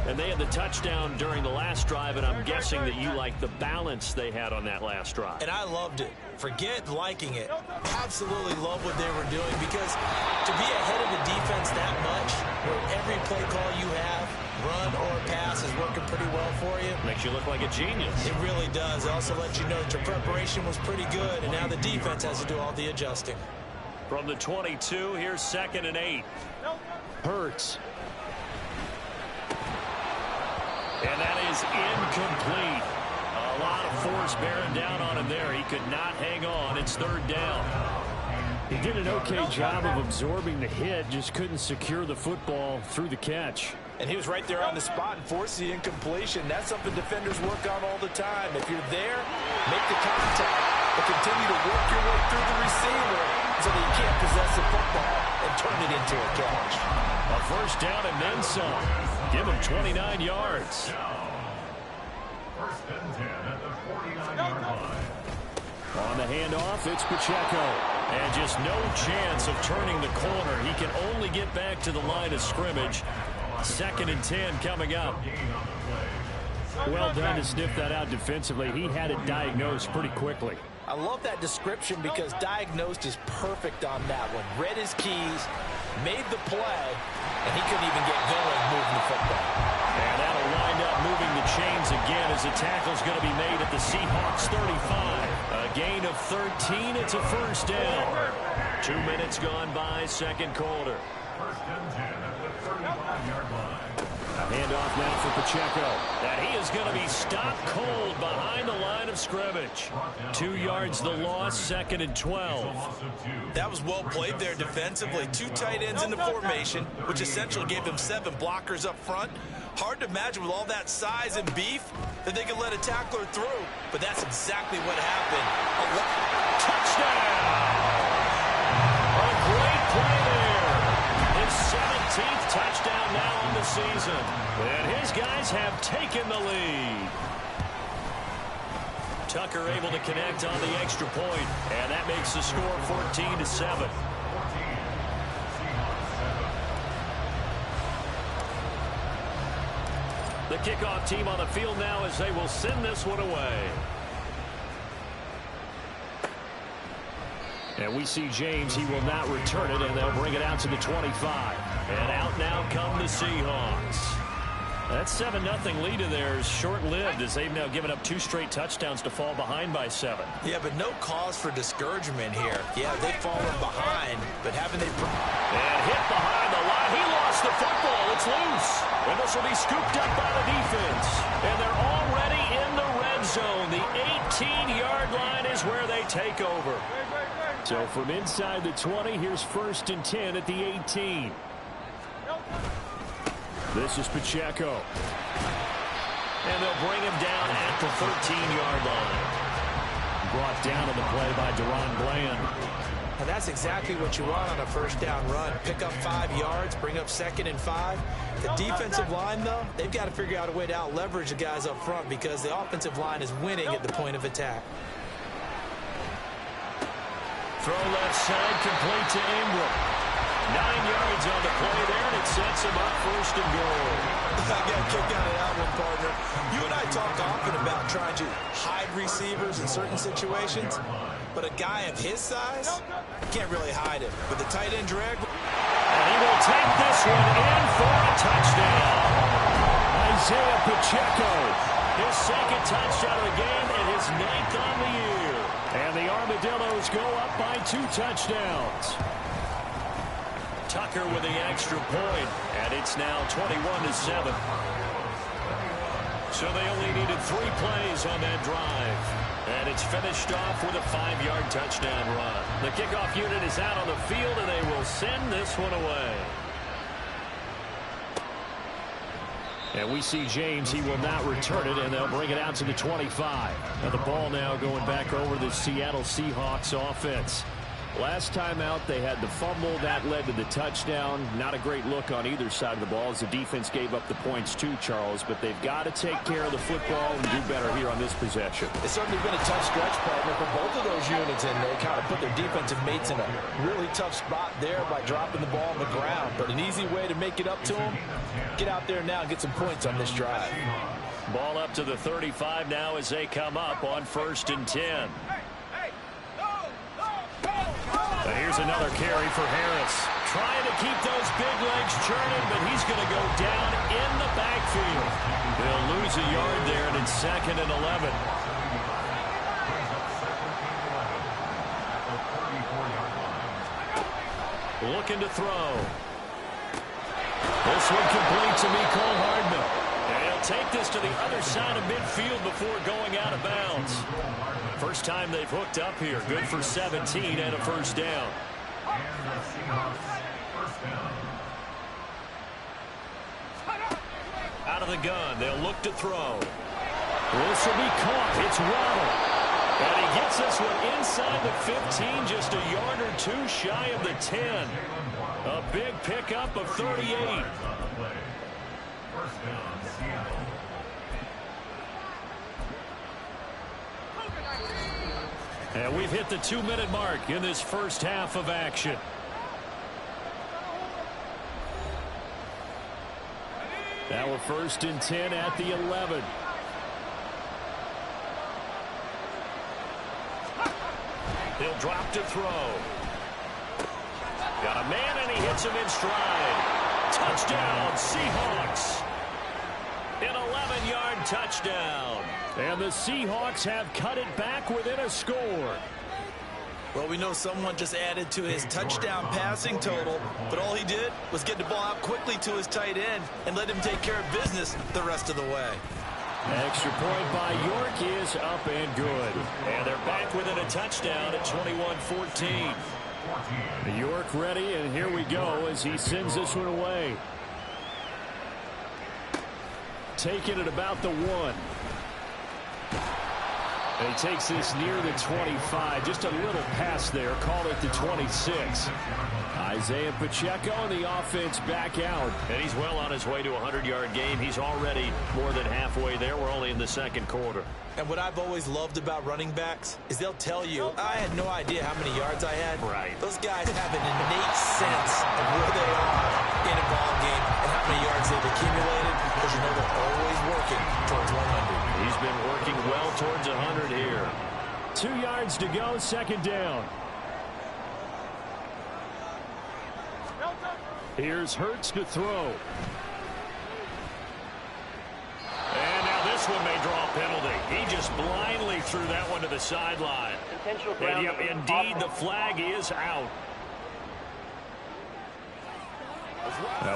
And they had the touchdown during the last drive, and I'm guessing that you like the balance they had on that last drive. And I loved it. Forget liking it. Absolutely love what they were doing because to be ahead of the defense that much, where every play call you have, run or pass, is working pretty well for you. Makes you look like a genius. It really does. It also lets you know that your preparation was pretty good, and now the defense has to do all the adjusting. From the 22, here's 2nd and 8. Hurts. And that is incomplete. A lot of force bearing down on him there. He could not hang on. It's 3rd down. He did an okay job of absorbing the hit, just couldn't secure the football through the catch. And he was right there on the spot and forced the incompletion. That's something defenders work on all the time. If you're there, make the contact, but continue to work your way through the receiver so that you can't possess the football and turn it into a catch. A 1st down and then some. Give him 29 yards. 1st and 10 at the 49-yard line. On the handoff, it's Pacheco. And just no chance of turning the corner. He can only get back to the line of scrimmage. 2nd and 10 coming up. Well done to sniff that out defensively. He had it diagnosed pretty quickly. I love that description because diagnosed is perfect on that one. Read his keys, made the play, and he couldn't even get going moving the football. And that'll wind up moving the chains again as the tackle's going to be made at the Seahawks 35. A gain of 13. It's a 1st down. 2 minutes gone by, 2nd quarter. 1st and 10 at the 35-yard line. A handoff now for Pacheco. And he is going to be stopped cold behind the line of scrimmage. 2 yards the loss, 2nd and 12. That was well played there defensively. 2 tight ends in the formation, which essentially gave them 7 blockers up front. Hard to imagine with all that size and beef that they could let a tackler through. But that's exactly what happened. Touchdown! A great play there. touchdown now on the season. And his guys have taken the lead. Tucker able to connect on the extra point, and that makes the score 14-7. The kickoff team on the field now as they will send this one away. And we see James. He will not return it, and they'll bring it out to the 25. And out now come the Seahawks. That 7-0 lead of theirs short-lived as they've now given up 2 straight touchdowns to fall behind by 7. Yeah, but no cause for discouragement here. Yeah, they've fallen behind, but haven't they... And hit behind the line. He lost the football. It's loose. And this will be scooped up by the defense. And they're already in the red zone. The 18-yard line is where they take over. So from inside the 20, here's 1st and 10 at the 18. This is Pacheco. And they'll bring him down at the 13-yard line. Brought down on the play by Deron Bland. And that's exactly what you want on a first down run. Pick up 5 yards, bring up 2nd and 5. The defensive line, though, they've got to figure out a way to out-leverage the guys up front because the offensive line is winning at the point of attack. Throw left side, complete to Ingram. 9 yards on the play there, and it sets him up 1st and goal. I got a kick out of that one, partner. You and I talk often about trying to hide receivers in certain situations, but a guy of his size can't really hide it. But the tight end drag. And he will take this one in for a touchdown. Isaiah Pacheco. His 2nd touchdown of the game and his 9th on the year. And the Armadillos go up by 2 touchdowns. Tucker with the extra point, and it's now 21-7. So they only needed 3 plays on that drive. And it's finished off with a 5-yard touchdown run. The kickoff unit is out on the field, and they will send this one away. And we see James. He will not return it, and they'll bring it out to the 25. Now the ball now going back over the Seattle Seahawks offense. Last time out, they had the fumble. That led to the touchdown. Not a great look on either side of the ball as the defense gave up the points too, Charles. But they've got to take care of the football and do better here on this possession. It's certainly been a tough stretch, partner, for both of those units, and they kind of put their defensive mates in a really tough spot there by dropping the ball on the ground. But an easy way to make it up to them, get out there now and get some points on this drive. Ball up to the 35 now as they come up on 1st and 10. Here's another carry for Harris. Trying to keep those big legs churning, but he's going to go down in the backfield. They'll lose a yard there, and it's 2nd and 11. Looking to throw. This one complete to Mecole Hardman. And he'll take this to the other side of midfield before going out of bounds. First time they've hooked up here. Good for 17 and a 1st down. Out of the gun. They'll look to throw. This will be caught. It's Waddle. And he gets this one inside the 15, just a yard or 2 shy of the 10. A big pickup of 38. And we've hit the 2-minute mark in this first half of action. Now we're 1st and 10 at the 11. He'll drop to throw. Got a man, and he hits him in stride. Touchdown, Seahawks. An 11-yard touchdown. And the Seahawks have cut it back within a score. Well, we know someone just added to his touchdown passing total, but all he did was get the ball out quickly to his tight end and let him take care of business the rest of the way. Extra point by York is up and good. And they're back within a touchdown at 21-14. York ready, and here we go as he sends this one away. Taking it about the 1. And he takes this near the 25. Just a little pass there. Call it the 26. Isaiah Pacheco and the offense back out. And he's well on his way to a 100-yard game. He's already more than halfway there. We're only in the second quarter. And what I've always loved about running backs is they'll tell you, I had no idea how many yards I had. Right. Those guys have an innate sense of where they are in a ball game and how many yards they've accumulated, because you know they're always working towards 100. He's been working well towards 100 here. 2 yards to go, second down. Here's Hurts to throw. And now this one may draw a penalty. He just blindly threw that one to the sideline. And yep, indeed, the flag is out.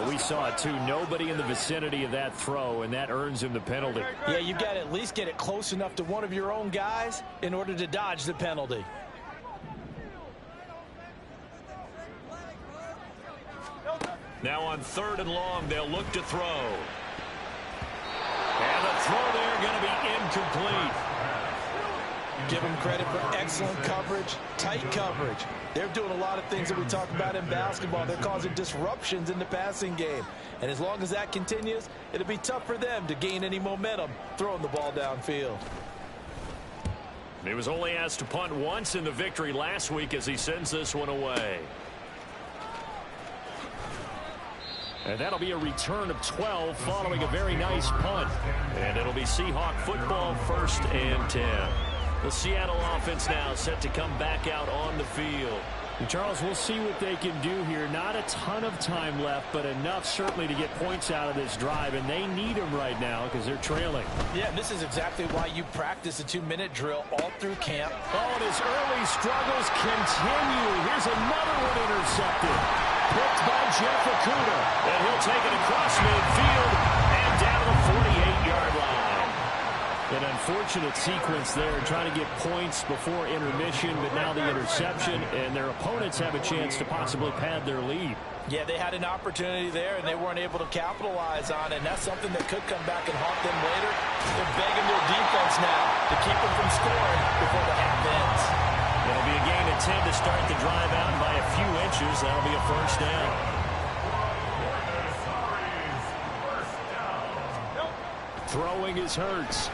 We saw it too. Nobody in the vicinity of that throw, and that earns him the penalty. Yeah, you've got to at least get it close enough to one of your own guys in order to dodge the penalty. Now on 3rd and long, they'll look to throw. And the throw there going to be incomplete. Give them credit for excellent coverage, tight coverage. They're doing a lot of things that we talk about in basketball. They're causing disruptions in the passing game. And as long as that continues, it'll be tough for them to gain any momentum throwing the ball downfield. He was only asked to punt once in the victory last week as he sends this one away. And that'll be a return of 12 following a very nice punt. And it'll be Seahawk football, 1st and 10. The Seattle offense now set to come back out on the field. And Charles, we'll see what they can do here. Not a ton of time left, but enough certainly to get points out of this drive. And they need them right now because they're trailing. Yeah, this is exactly why you practice a 2-minute drill all through camp. Oh, and his early struggles continue. Here's another one intercepted. Picked by Jeff Okudah. And he'll take it across midfield and down to the 48-yard line. An unfortunate sequence there, trying to get points before intermission, but now the interception, and their opponents have a chance to possibly pad their lead. Yeah, they had an opportunity there, and they weren't able to capitalize on it, and that's something that could come back and haunt them later. They're begging their defense now to keep them from scoring before the half ends. It'll be a gain of 10 to start the drive out by a few inches. That'll be a 1st down. Throwing is Hurts.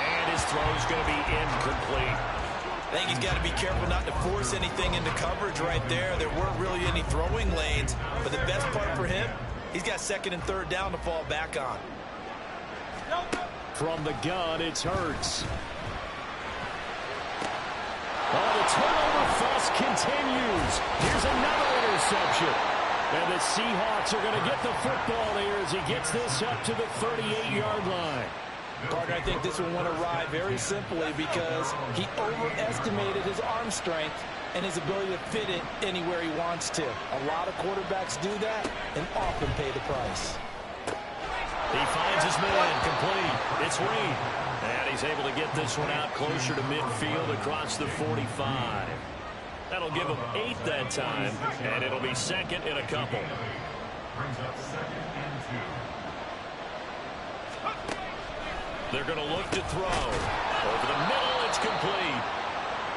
And his throw's going to be incomplete. I think he's got to be careful not to force anything into coverage right there. There weren't really any throwing lanes, but the best part for him, he's got 2nd and 3rd down to fall back on. From the gun, it's Hurts. Oh, the turnover fest continues. Here's another interception. And the Seahawks are going to get the football here as he gets this up to the 38-yard line. Partner, I think this one went awry very simply because he overestimated his arm strength and his ability to fit it anywhere he wants to. A lot of quarterbacks do that and often pay the price. He finds his man complete. It's Reed. And he's able to get this one out closer to midfield across the 45. That'll give him 8 that time, and it'll be 2nd and a couple. Brings up 2nd and 2. They're going to look to throw. Over the middle, it's complete.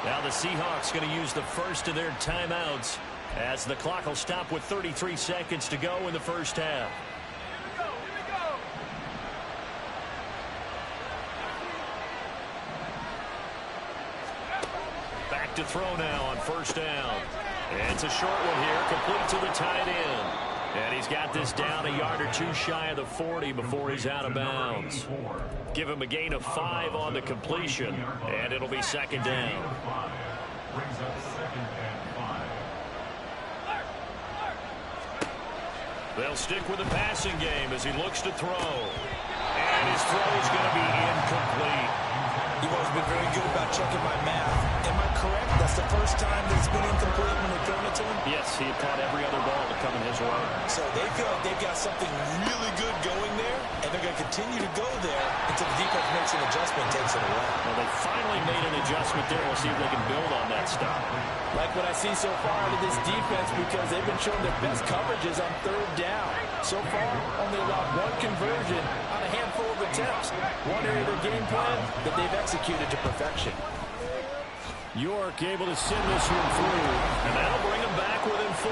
Now the Seahawks going to use the first of their timeouts as the clock will stop with 33 seconds to go in the 1st half. Back to throw now on 1st down. And it's a short one here, complete to the tight end. And he's got this down a yard or 2 shy of the 40 before he's out of bounds. Give him a gain of 5 on the completion, and it'll be 2nd down. Brings up 2nd and 5. They'll stick with the passing game as he looks to throw. And his throw is going to be incomplete. You've always been very good about checking my math. Am I correct? That's the first time that it's been incomplete when they've thrown it to him? Yes, he had caught every other ball to come in his way. So they feel like they've got something really good going there, and they're going to continue to go there until the defense makes an adjustment and takes it away. Well, they finally made an adjustment there. We'll see if they can build on that stuff. Like what I see so far out of this defense because they've been showing their best coverages on 3rd down. So far, only allowed 1 conversion on a handful of attempts. One area of their game plan that they've executed to perfection. York able to send this one through. And that'll bring them back within 4.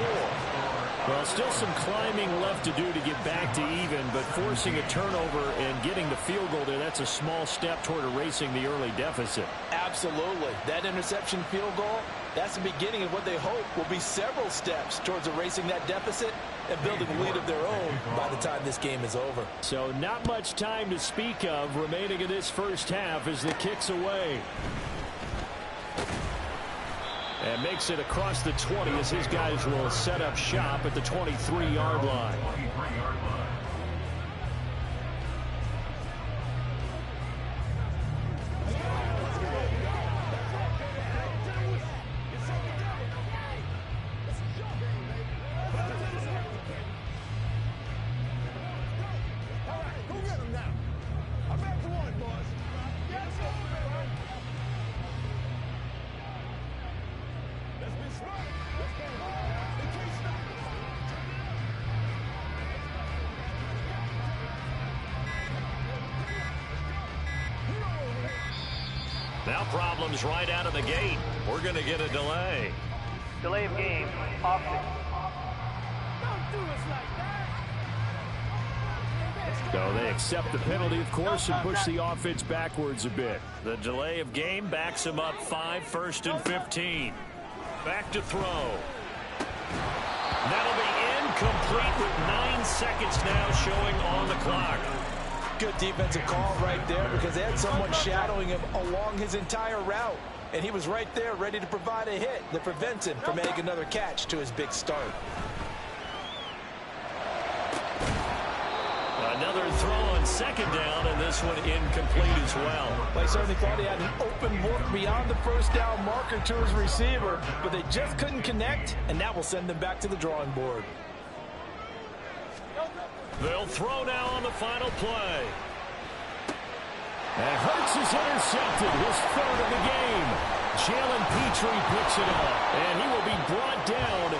Well, still some climbing left to do to get back to even, but forcing a turnover and getting the field goal there, that's a small step toward erasing the early deficit. Absolutely. That interception field goal, that's the beginning of what they hope will be several steps towards erasing that deficit and building a lead of their own by the time this game is over. So not much time to speak of remaining in this first half as the kick's away. And makes it across the 20 as his guys will set up shop at the 23-yard line. Now problems right out of the gate. We're going to get a delay. Delay of game, offense. Don't do us like that. So they accept the penalty, of course, and push the offense backwards a bit. The delay of game backs him up 5, 1st and 15. Back to throw. That'll be incomplete with 9 seconds now showing on the clock. Good defensive call right there because they had someone shadowing him along his entire route. And he was right there ready to provide a hit that prevents him from making another catch to his big start. Another throw on 2nd down, and this one incomplete as well. They certainly thought he had an open look beyond the first down marker to his receiver, but they just couldn't connect, and that will send them back to the drawing board. They'll throw now on the final play. And Hurts is intercepted, his 3rd of the game. Jalen Petrie picks it up, and he will be brought down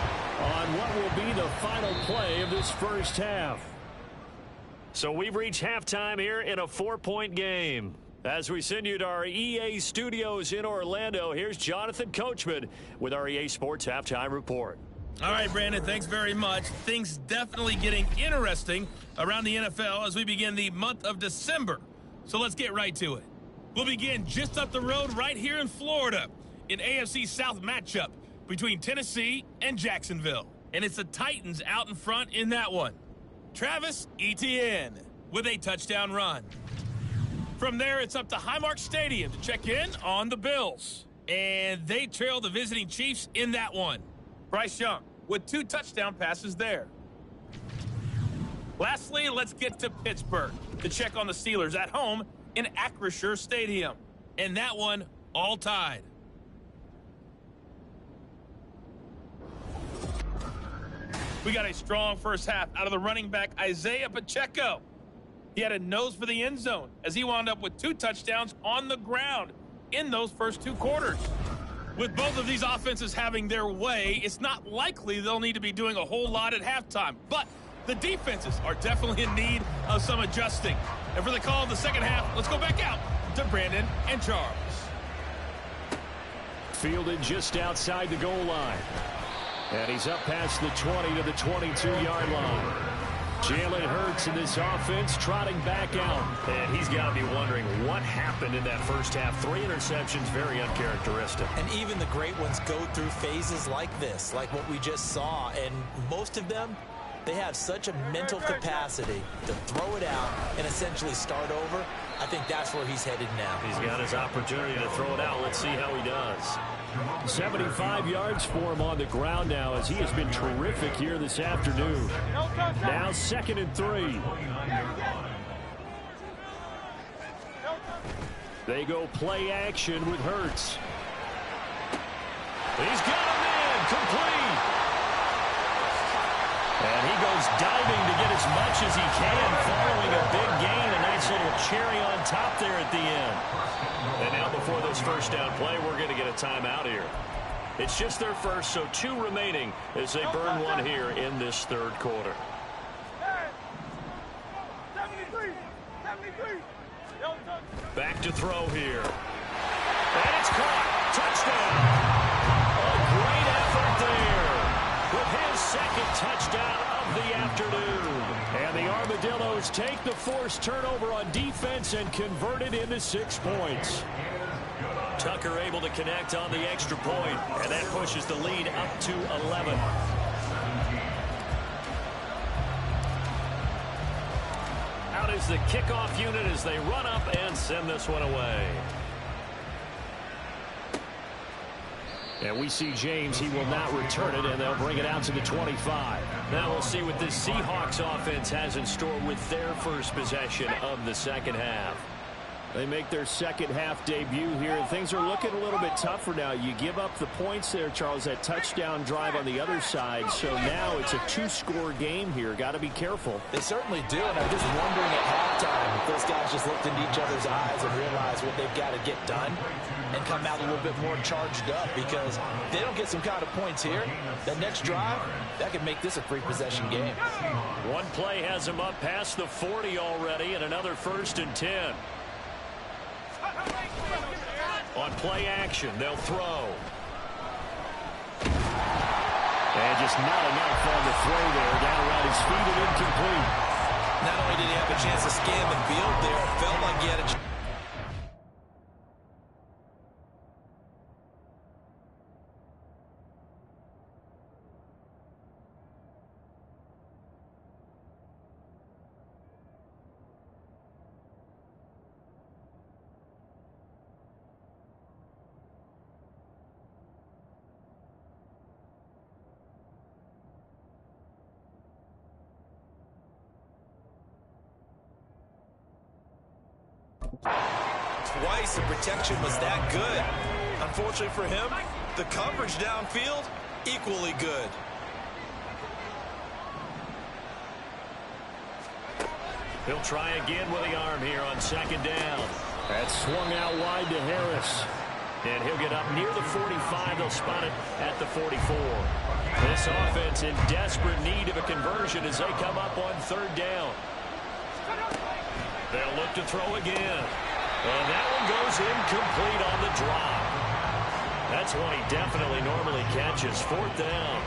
on what will be the final play of this first half. So we've reached halftime here in a 4-point game. As we send you to our EA studios in Orlando, here's Jonathan Coachman with our EA Sports Halftime Report. All right, Brandon, thanks very much. Things definitely getting interesting around the NFL as we begin the month of December. So let's get right to it. We'll begin just up the road right here in Florida, an AFC South matchup between Tennessee and Jacksonville. And it's the Titans out in front in that one. Travis Etienne with a touchdown run. From there, it's up to Highmark Stadium to check in on the Bills. And they trail the visiting Chiefs in that one. Bryce Young with 2 touchdown passes there. Lastly, let's get to Pittsburgh to check on the Steelers at home in Acrisure Stadium. And that one all tied. We got a strong first half out of the running back Isaiah Pacheco. He had a nose for the end zone as he wound up with 2 touchdowns on the ground in those first 2 quarters. With both of these offenses having their way, it's not likely they'll need to be doing a whole lot at halftime. But the defenses are definitely in need of some adjusting. And for the call of the second half, let's go back out to Brandon and Charles. Fielded just outside the goal line. And he's up past the 20 to the 22-yard line. Jalen Hurts in this offense trotting back out. And he's got to be wondering what happened in that first half. 3 interceptions, very uncharacteristic. And even the great ones go through phases like this, like what we just saw. And most of them, they have such a mental capacity to throw it out and essentially start over. I think that's where he's headed now. He's got his opportunity to throw it out. Let's see how he does. 75 yards for him on the ground now as he has been terrific here this afternoon. Now 2nd and 3. They go play action with Hurts. He's got him in, complete. And he goes diving to get as much as he can, following a big gain. A nice little cherry on top there at the end. And now before this first down play, we're going to get a timeout here. It's just their first, so 2 remaining as they burn one here in this 3rd quarter. 73. Back to throw here. And it's caught. Touchdown. A great effort there with his second touchdown of the afternoon. And the Armadillos take the forced turnover on defense and convert it into 6 points. Tucker able to connect on the extra point, and that pushes the lead up to 11. Out is the kickoff unit as they run up and send this one away. And we see James. He will not return it, and they'll bring it out to the 25. Now we'll see what this Seahawks offense has in store with their first possession of the second half. They make their second half debut here, and things are looking a little bit tougher now. You give up the points there, Charles, that touchdown drive on the other side. So now it's a 2-score game here. Got to be careful. They certainly do, and I'm just wondering at halftime if those guys just looked into each other's eyes and realized what they've got to get done and come out a little bit more charged up, because if they don't get some kind of points here, that next drive, that could make this a 3-possession game. One play has him up past the 40 already, and another 1st and 10. On play action, they'll throw. And just not enough on the throw there. Down around his feet and incomplete. Not only did he have a chance to scan the field there, it felt like he had a chance. Twice the protection was that good. Unfortunately for him, the coverage downfield, equally good. He'll try again with the arm here on 2nd down. That's swung out wide to Harris. And he'll get up near the 45. They'll spot it at the 44. This offense in desperate need of a conversion as they come up on 3rd down. They'll look to throw again. And that one goes incomplete on the drop. That's one he definitely normally catches. 4th down.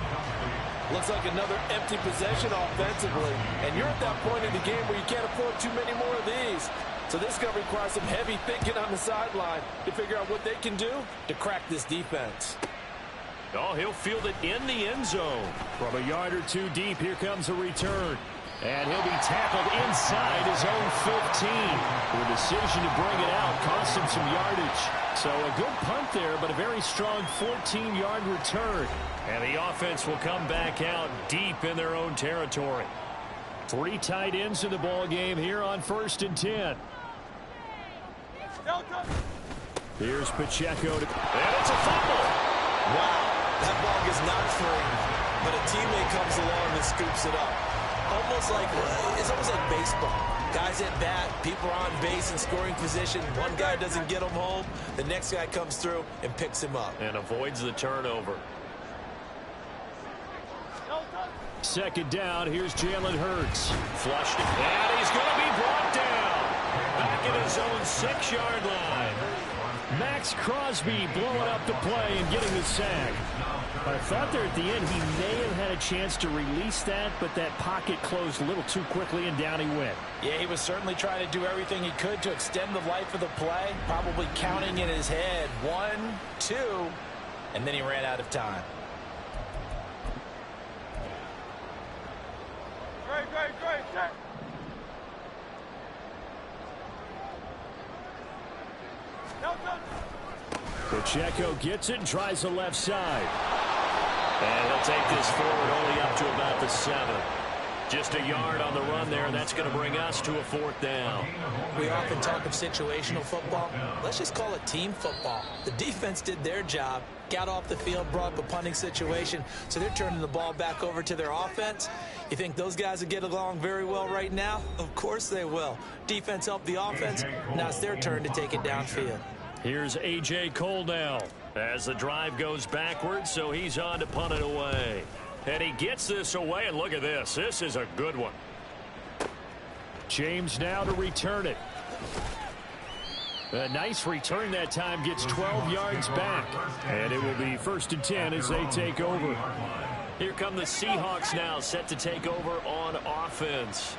Looks like another empty possession offensively. And you're at that point in the game where you can't afford too many more of these. So this is going to require some heavy thinking on the sideline to figure out what they can do to crack this defense. Oh, he'll field it in the end zone. From a yard or 2 deep, here comes a return. And he'll be tackled inside his own 15. The decision to bring it out cost him some yardage. So a good punt there, but a very strong 14-yard return. And the offense will come back out deep in their own territory. 3 tight ends in the ball game here on 1st and 10. Here's Pacheco. And it's a fumble. Wow, that ball is not free, but a teammate comes along and scoops it up. It's almost like baseball. Guys at bat, people are on base in scoring position. One guy doesn't get him home. The next guy comes through and picks him up. And avoids the turnover. 2nd down, here's Jalen Hurts. Flushed it, and he's going to be brought down. Back at his own 6-yard line. Max Crosby blowing up the play and getting the sack. I thought there at the end he may have had a chance to release that, but that pocket closed a little too quickly, and down he went. Yeah, he was certainly trying to do everything he could to extend the life of the play, probably counting in his head 1, 2, and then he ran out of time. Great. Pacheco gets it and tries the left side. And he'll take this forward only up to about the 7. Just a yard on the run there, and that's going to bring us to a 4th down. We often talk of situational football. Let's just call it team football. The defense did their job, got off the field, brought up a punting situation, so they're turning the ball back over to their offense. You think those guys will get along very well right now? Of course they will. Defense helped the offense. Now it's their turn to take it downfield. Here's A.J. Cole now as the drive goes backwards, so he's on to punt it away. And he gets this away, and look at this. This is a good one. James now to return it. A nice return that time, gets 12 yards back. And it will be 1st and 10 as they take over. Here come the Seahawks now, set to take over on offense.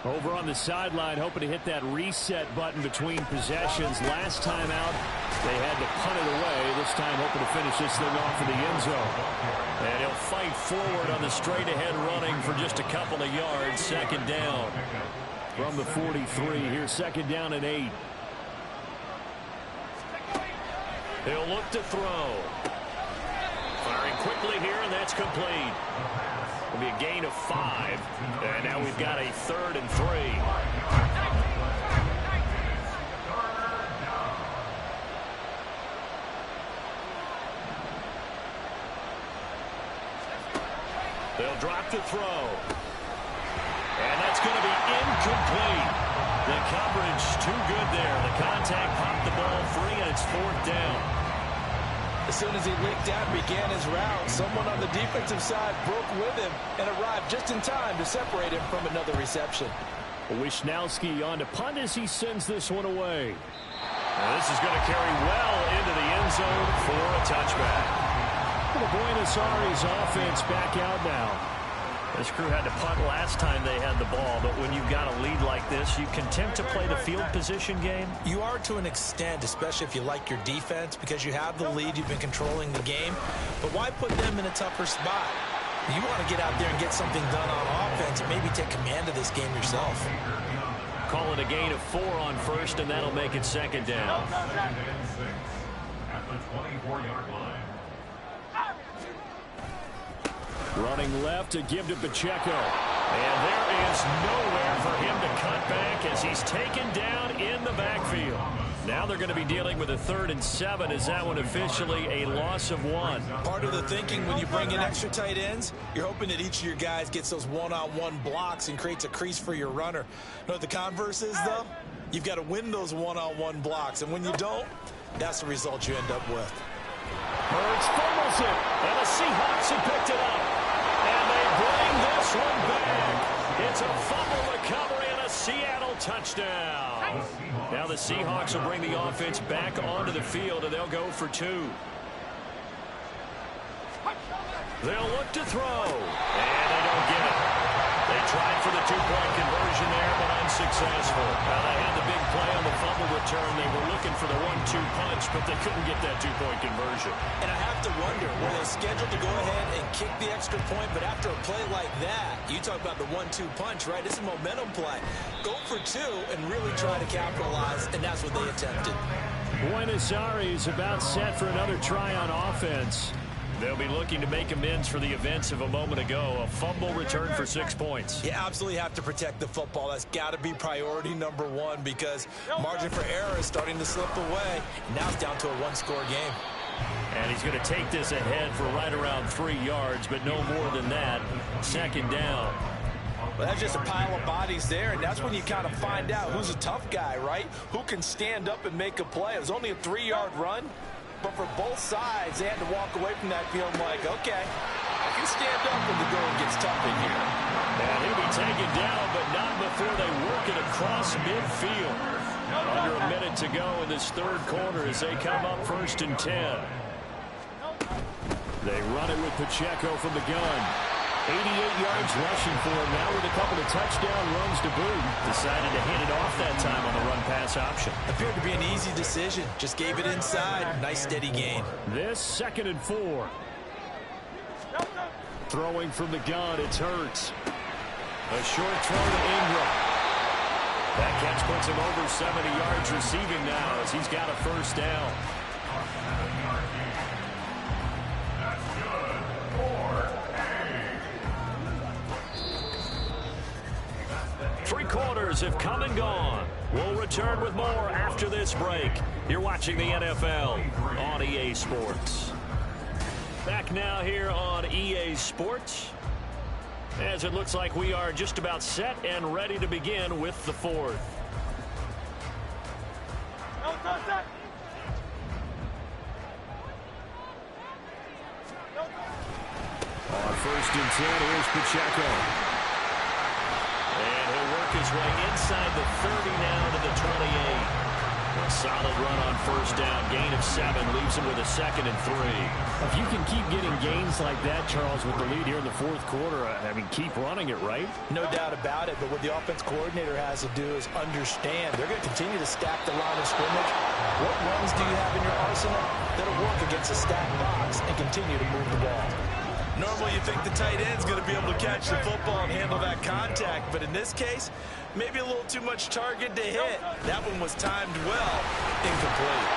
Over on the sideline, hoping to hit that reset button between possessions. Last time out, they had to punt it away. This time, hoping to finish this thing off in the end zone. And he'll fight forward on the straight-ahead running for just a couple of yards. 2nd down. From the 43, here's 2nd down and 8. He'll look to throw. Firing quickly here, and that's complete. It'll be a gain of 5. And now we've got a 3rd and 3. They'll drop to throw. And that's going to be incomplete. The coverage too good there. The contact popped the ball free, and it's 4th down. As soon as he leaked out and began his route, someone on the defensive side broke with him and arrived just in time to separate him from another reception. Wisnowski on to punt as he sends this one away. Now this is going to carry well into the end zone for a touchback. The Buenos Aires offense back out now. This crew had to punt last time they had the ball, but when you've got a lead like this, you content to play the field position game? You are to an extent, especially if you like your defense, because you have the lead, you've been controlling the game. But why put them in a tougher spot? You want to get out there and get something done on offense and maybe take command of this game yourself. Call it a gain of 4 on 1st, and that'll make it 2nd down. At the 24-yard line. Running left to give to Pacheco. And there is nowhere for him to cut back as he's taken down in the backfield. Now they're going to be dealing with a 3rd and 7. Is that one officially a loss of 1? Part of the thinking when you bring in extra tight ends, you're hoping that each of your guys gets those one-on-one blocks and creates a crease for your runner. You know what the converse is, though? You've got to win those one-on-one blocks, and when you don't, that's the result you end up with. Hurts fumbles it, and the Seahawks have picked it up. And they bring this one back. It's a fumble recovery and a Seattle touchdown. Now the Seahawks will bring the offense back onto the field, and they'll go for 2. They'll look to throw, and they don't get it. They tried for the 2-point conversion there, but unsuccessful. Now they had the big play on the fumble return. They were looking for the 1-2 punch, but they couldn't get that 2-point conversion. And I have to wonder, were they scheduled to go ahead and kick the extra point, but after a play like that, you talk about the 1-2 punch, right? It's a momentum play. Go for 2 and really try to capitalize, and that's what they attempted. Buenos Aires about set for another try on offense. They'll be looking to make amends for the events of a moment ago. A fumble return for 6 points. You absolutely have to protect the football. That's got to be priority number 1 because margin for error is starting to slip away. Now it's down to a 1-score game. And he's going to take this ahead for right around 3 yards, but no more than that. 2nd down. Well, that's just a pile of bodies there, and that's when you kind of find out who's a tough guy, right? Who can stand up and make a play. It was only a 3-yard run. But for both sides, they had to walk away from that field like, okay, I can stand up when the going gets tough in here. And he'll be taken down, but not before they work it across midfield. Under a minute to go in this 3rd quarter as they come up 1st and 10. They run it with Pacheco from the gun. 88 yards rushing for him now with a couple of touchdown runs to boot. Decided to hand it off that time on the run-pass option. Appeared to be an easy decision. Just gave it inside. Nice steady gain. This 2nd and 4. Throwing from the gun, it's Hurts. A short throw to Ingram. That catch puts him over 70 yards receiving now as he's got a 1st down. 3 quarters have come and gone. We'll return with more after this break. You're watching the NFL on EA Sports. Back now here on EA Sports, as it looks like we are just about set and ready to begin with the 4th. On 1st and 10, here's Pacheco. And he'll work his way inside the 30 now to the 28. solid run on first down. Gain of 7 leaves him with a 2nd and 3. If you can keep getting gains like that, Charles, with the lead here in the fourth quarter, I mean, keep running it, right? No doubt about it, but what the offense coordinator has to do is understand they're going to continue to stack the line of scrimmage. What runs do you have in your arsenal that'll work against a stacked box and continue to move the ball? Normally you think the tight end's going to be able to catch the football and handle that contact, but in this case, maybe a little too much target to hit. That one was timed well, incomplete.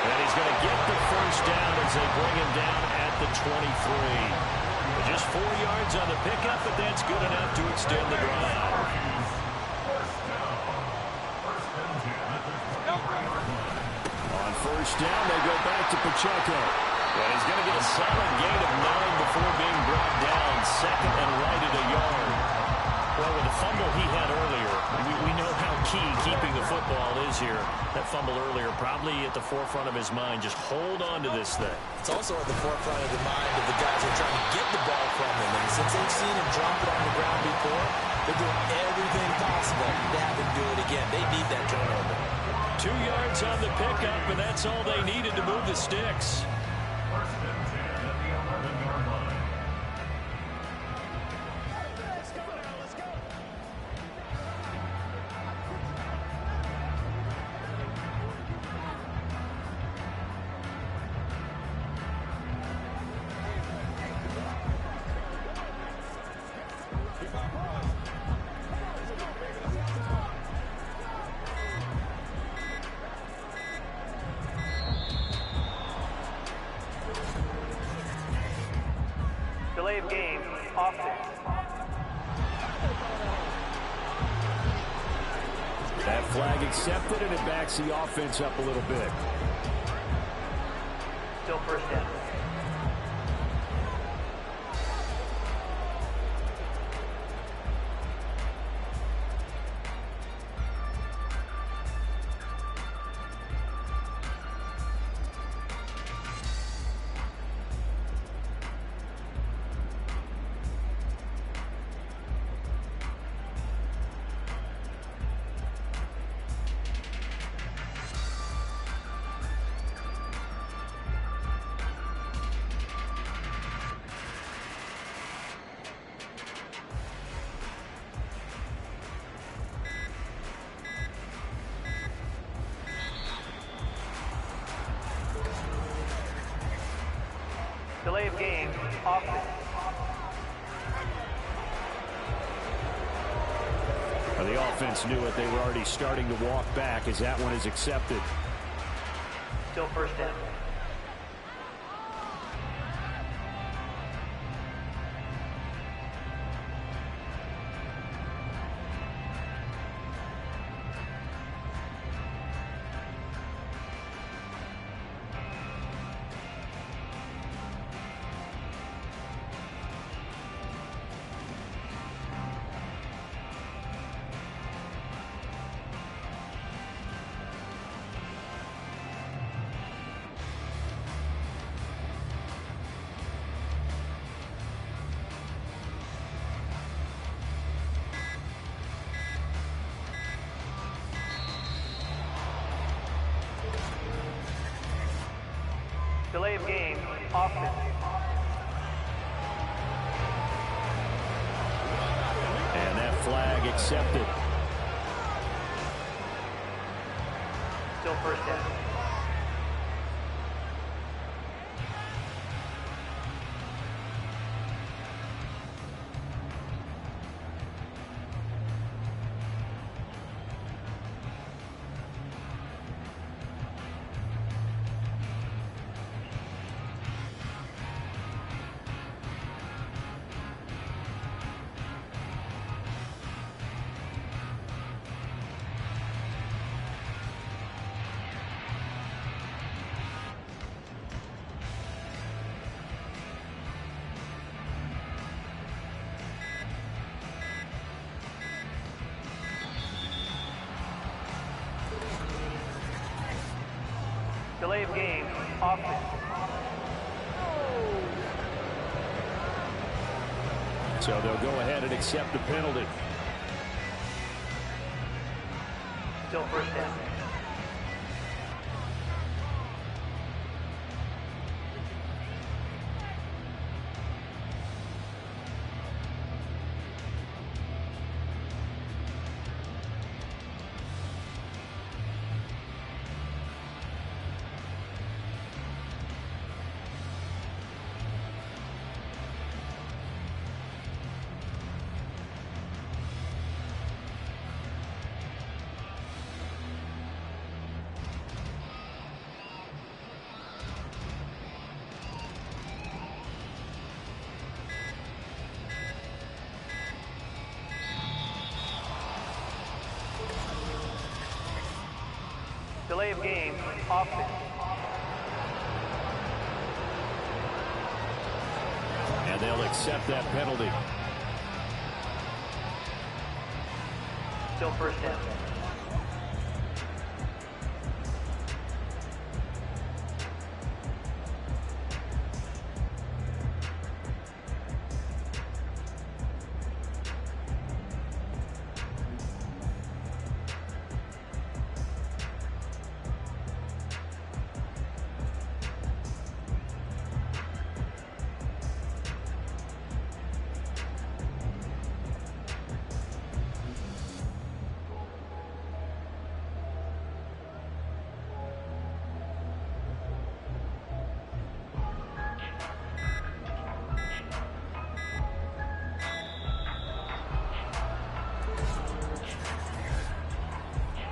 And he's going to get the first down as they bring him down at the 23. Just 4 yards on the pickup, but that's good enough to extend the drive. On first down, they go back to Pacheco. And he's going to get a solid gain of 9 before being brought down. 2nd and right at a yard. Well, with the fumble he had earlier, we know how key keeping the football is here. That fumble earlier probably at the forefront of his mind. Just hold on to this thing. It's also at the forefront of the mind of the guys who are trying to get the ball from him. And since they've seen him drop it on the ground before, they're doing everything possible to have him do it again. They need that turnover. 2 yards on the pickup, and that's all they needed to move the sticks. First and 10 at the 11-yard line. Delay of game, offense. That flag accepted, and it backs the offense up a little bit. Still first down. Delay of game, offense. Well, the offense knew it. They were already starting to walk back as that one is accepted. Still first down. Delay of game, offense. And that flag accepted. Still first down. Delay of game, offense. So they'll go ahead and accept the penalty. Still first down. Delay of game, offense. And they'll accept that penalty. Still first down.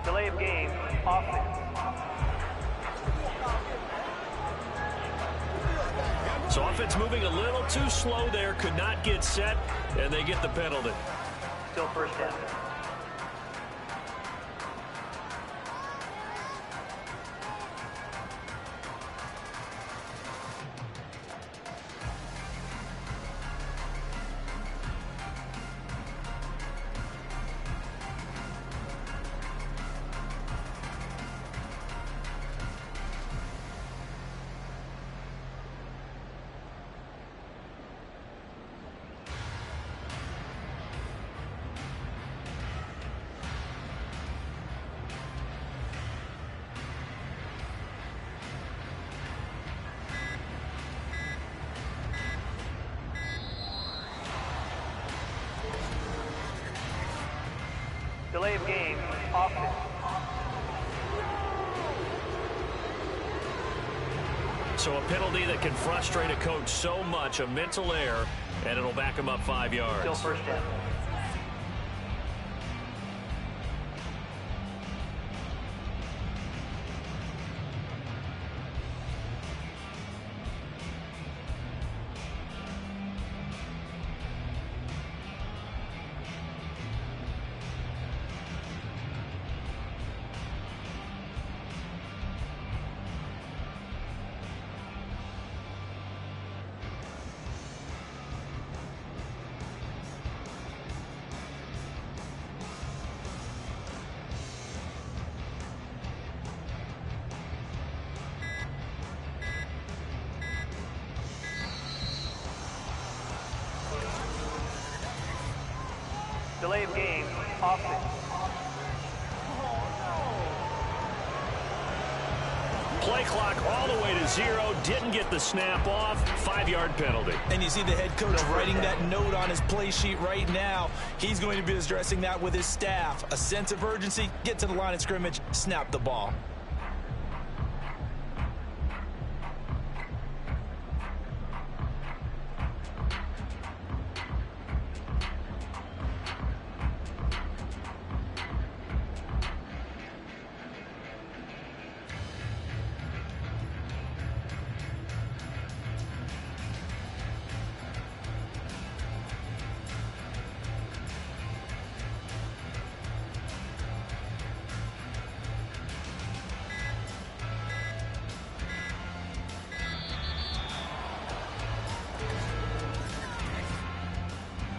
Delay of game, offense. So offense moving a little too slow there, could not get set, and they get the penalty. Still first down. Delay of game, offense. So a penalty that can frustrate a coach so much, a mental error, and it'll back him up 5 yards. Still first down. Delay of game, offense. Play clock all the way to 0. Didn't get the snap off. 5-yard penalty. And you see the head coach writing that note on his play sheet right now. He's going to be addressing that with his staff. A sense of urgency, get to the line of scrimmage, snap the ball.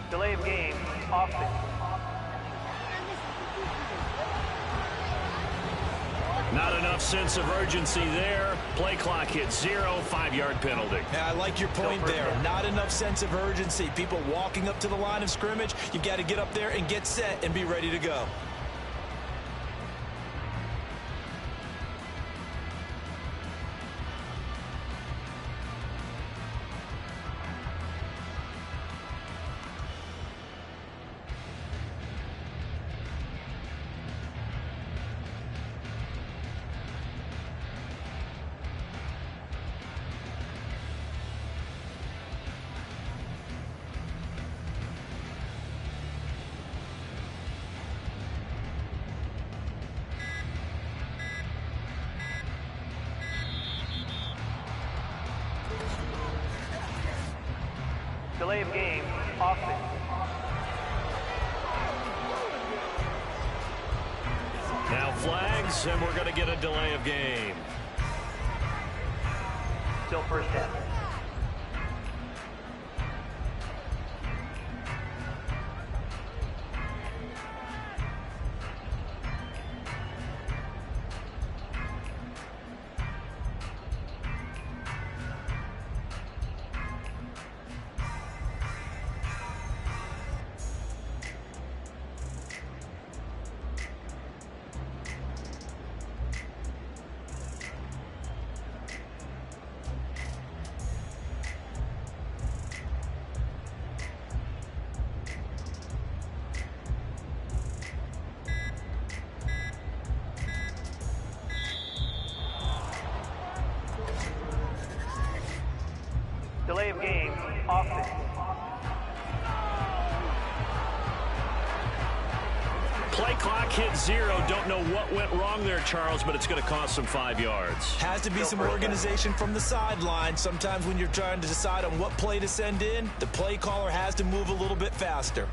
Delay of game, offense. Not enough sense of urgency there. Play clock hit 0, 5-yard penalty. Yeah, I like your point there. Not enough sense of urgency. People walking up to the line of scrimmage, you got to get up there and get set and be ready to go. Delay of game, offense. Now flags yards, and we're going to get a delay of game. Still first down. Delay of game, offense. Play clock hit 0. Don't know what went wrong there, Charles, but it's going to cost them 5 yards. Has to be some organization from the sideline. Sometimes when you're trying to decide on what play to send in, the play caller has to move a little bit faster.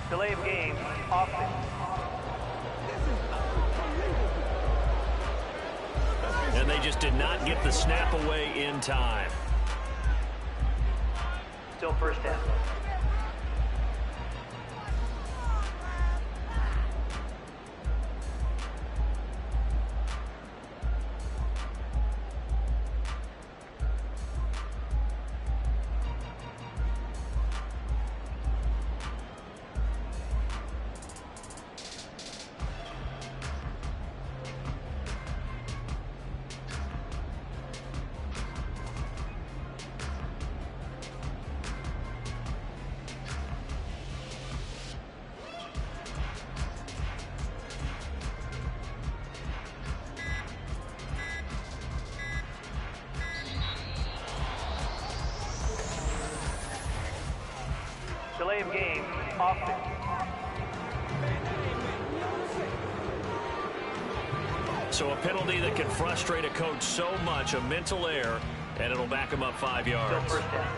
Delay of game, offense. And they just did not get the snap away in time. Still first down. Delay of game, offense. So a penalty that can frustrate a coach so much, a mental error, and it'll back him up 5 yards. Still first down.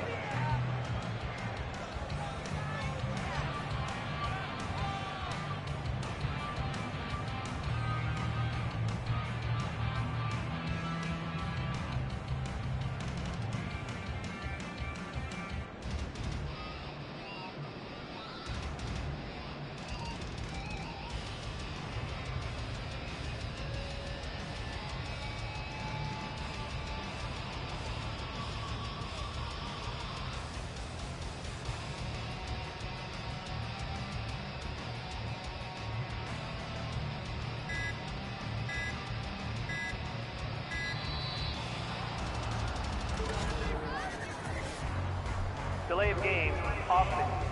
Delay of game, offense.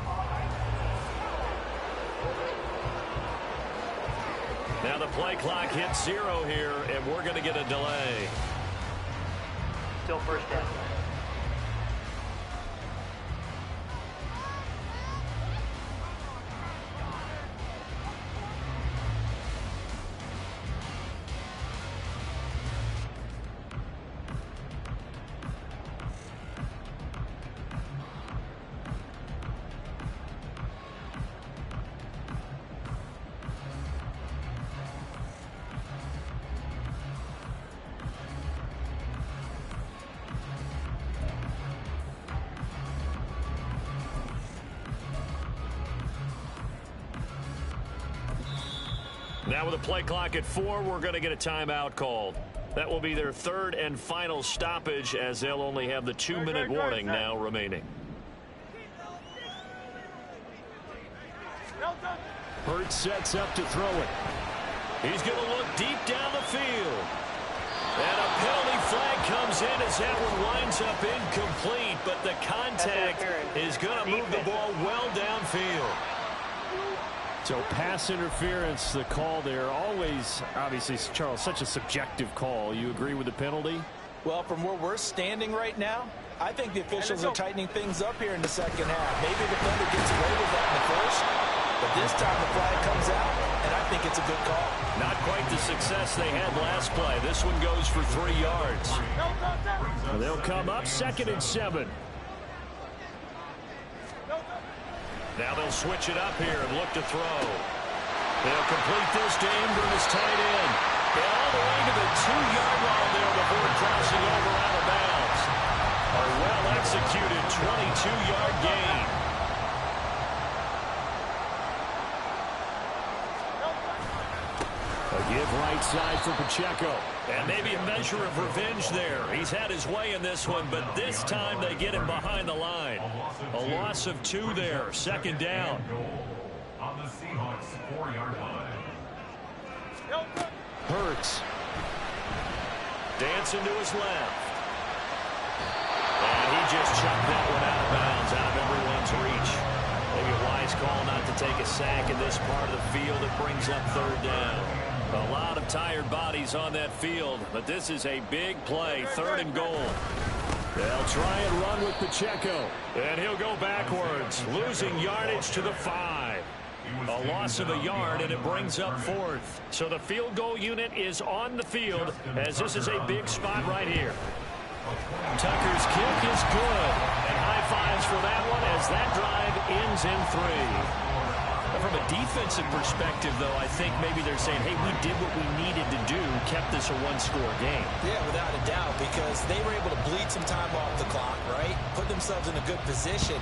Now the play clock hits 0 here, and we're going to get a delay. Still first down. Now with a play clock at 4, we're going to get a timeout called. That will be their third and final stoppage, as they'll only have the 2-minute warning now remaining. Hurts sets up to throw it. He's going to look deep down the field. And a penalty flag comes in as that one winds up incomplete, but the contact is going to move the ball well downfield. So pass interference, the call there. Always, obviously, Charles, such a subjective call. You agree with the penalty? Well, from where we're standing right now, I think the officials are tightening things up here in the second half. Maybe the defender gets away with that in the first, but this time the flag comes out, and I think it's a good call. Not quite the success they had last play. This one goes for 3 yards. They'll come up 2nd and 7. Now they'll switch it up here and look to throw. They'll complete this to Ingram's tight end. All the way to the 2-yard line there before crossing over out of bounds. A well-executed 22-yard gain. A give right side for Pacheco. And maybe a measure of revenge there. He's had his way in this one, but this time they get him behind the line. A loss of 2 there, 2nd down. On the Seahawks 4-yard line. Hurts. Dancing to his left. And he just chucked that one out of bounds, out of everyone's reach. Maybe a wise call not to take a sack in this part of the field. It brings up 3rd down. A lot of tired bodies on that field, but this is a big play, 3rd and goal. They'll try and run with Pacheco. And he'll go backwards, losing yardage to the 5. A loss of a yard, and it brings up 4th. So the field goal unit is on the field, as this is a big spot right here. Tucker's kick is good. And high fives for that one as that drive ends in 3. From a defensive perspective, though, I think maybe they're saying, hey, we did what we needed to do, kept this a 1-score game. Yeah, without a doubt, because they were able to bleed some time off the clock, right? Put themselves in a good position,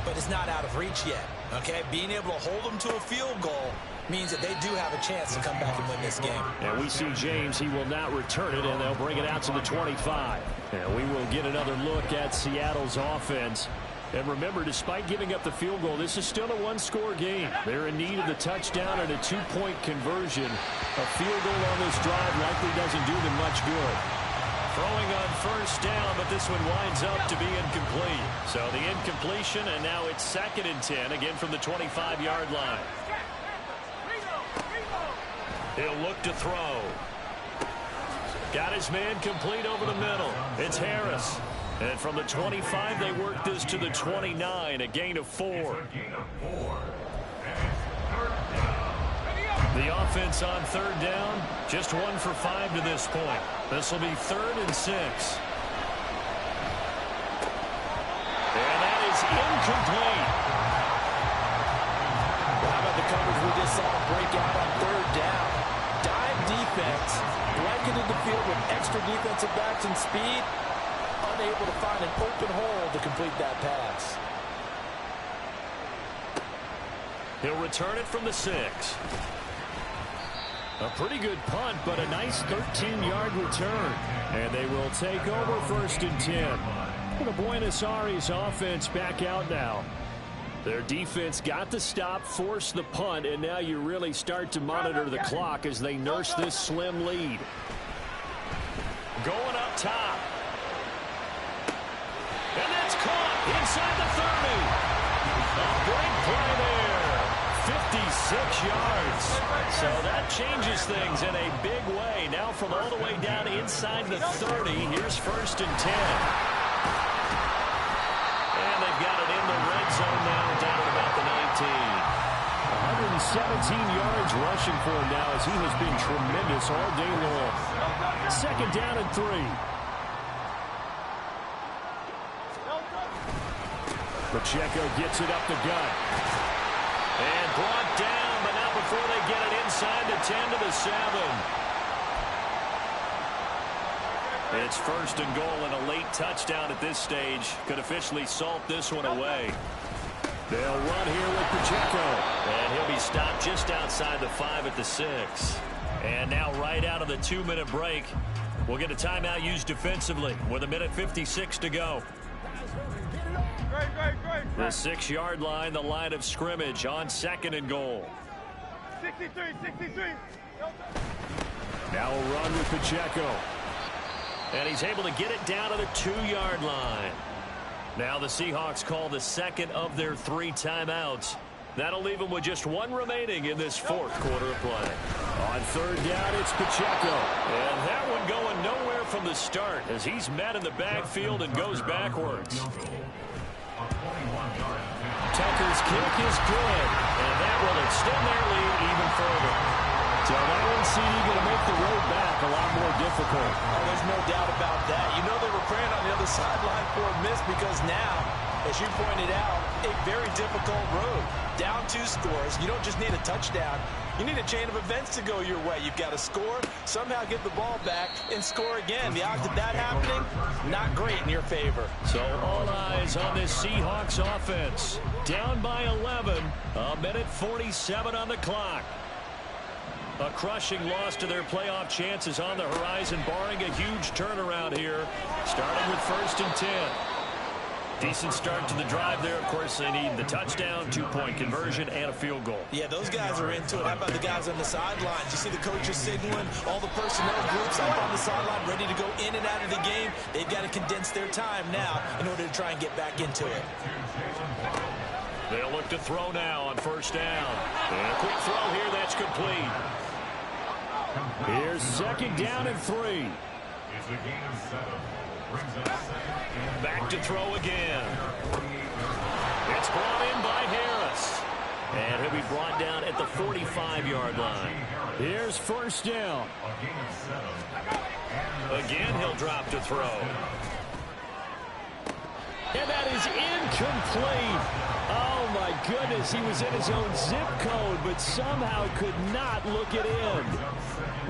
but it's not out of reach yet, okay? Being able to hold them to a field goal means that they do have a chance to come back and win this game. And we see James, he will not return it, and they'll bring it out to the 25. And we will get another look at Seattle's offense. And remember, despite giving up the field goal, this is still a 1-score game. They're in need of the touchdown and a 2-point conversion. A field goal on this drive likely doesn't do them much good. Throwing on 1st down, but this one winds up to be incomplete. So the incompletion, and now it's 2nd and 10, again from the 25-yard line. He'll look to throw. Got his man complete over the middle. It's Harris. And from the 25, they work this to the 29, a gain of 4. The offense on 3rd down, just 1 for 5 to this point. This will be 3rd and 6. And that is incomplete. How about the coverage we just saw break out on 3rd down? Dive defense, blanketed the field with extra defensive backs and speed. Unable to find an open hole to complete that pass. He'll return it from the 6. A pretty good punt, but a nice 13-yard return. And they will take over 1st and 10. The Buenos Aires offense back out now. Their defense got the stop, forced the punt, and now you really start to monitor the clock as they nurse this slim lead. Going up top. And that's caught inside the 30. A great play there. 56 yards. So that changes things in a big way. Now from all the way down inside the 30, here's 1st and 10. And they've got it in the red zone now down at about the 19. 117 yards rushing for him now as he has been tremendous all day long. 2nd down and 3. Pacheco gets it up the gut. And brought down, but not before they get it inside the 10 to the 7. It's 1st and goal, and a late touchdown at this stage could officially salt this one away. They'll run here with Pacheco. And he'll be stopped just outside the 5 at the 6. And now right out of the 2-minute break, we'll get a timeout used defensively with 1:56 to go. The 6-yard line, the line of scrimmage on 2nd and goal. 63. Now a run with Pacheco. And he's able to get it down to the 2-yard line. Now the Seahawks call the second of their 3 timeouts. That'll leave them with just 1 remaining in this 4th quarter of play. On 3rd down, it's Pacheco. And that one going nowhere from the start as he's met in the backfield and goes backwards. Tucker's kick is good. And that will extend their lead even further. So that one CD going to make the road back a lot more difficult. Oh, there's no doubt about that. You know they were praying on the other sideline for a miss because now, as you pointed out, a very difficult road. Down 2 scores. You don't just need a touchdown. You need a chain of events to go your way. You've got to score, somehow get the ball back, and score again. The odds of that happening, not great in your favor. So all eyes on this Seahawks offense. Down by 11, a minute 47 on the clock. A crushing loss to their playoff chances on the horizon, barring a huge turnaround here, starting with 1st and 10. Decent start to the drive there. Of course, they need the touchdown, 2-point conversion, and a field goal. Yeah, those guys are into it. How about the guys on the sidelines? You see the coaches signaling, all the personnel groups up on the sideline ready to go in and out of the game. They've got to condense their time now in order to try and get back into it. They'll look to throw now on 1st down. And a quick throw here, that's complete. Here's 2nd down and 3. It's a gain of 7. Back to throw again. It's brought in by Harris. And he'll be brought down at the 45-yard line. Here's 1st down. Again, he'll drop to throw. And that is incomplete. Oh, my goodness. He was in his own zip code, but somehow could not look it in.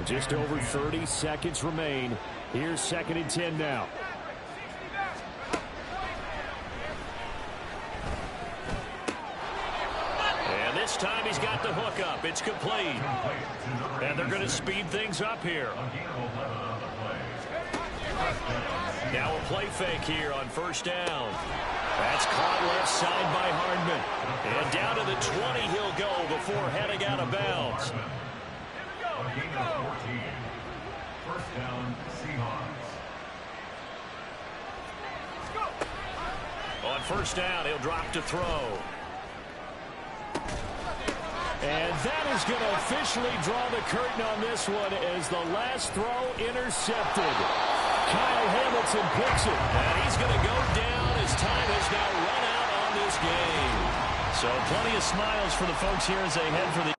Just over 30 seconds remain. Here's 2nd and 10 now. And this time he's got the hook up. It's complete. And they're going to speed things up here. Now a play fake here on 1st down. That's caught left side by Hardman. And down to the 20 he'll go before heading out of bounds. A gain of 14. 1st down, Seahawks. On 1st down, he'll drop to throw. And that is going to officially draw the curtain on this one as the last throw intercepted. Kyle Hamilton picks it. And he's going to go down as time has now run out on this game. So plenty of smiles for the folks here as they head for the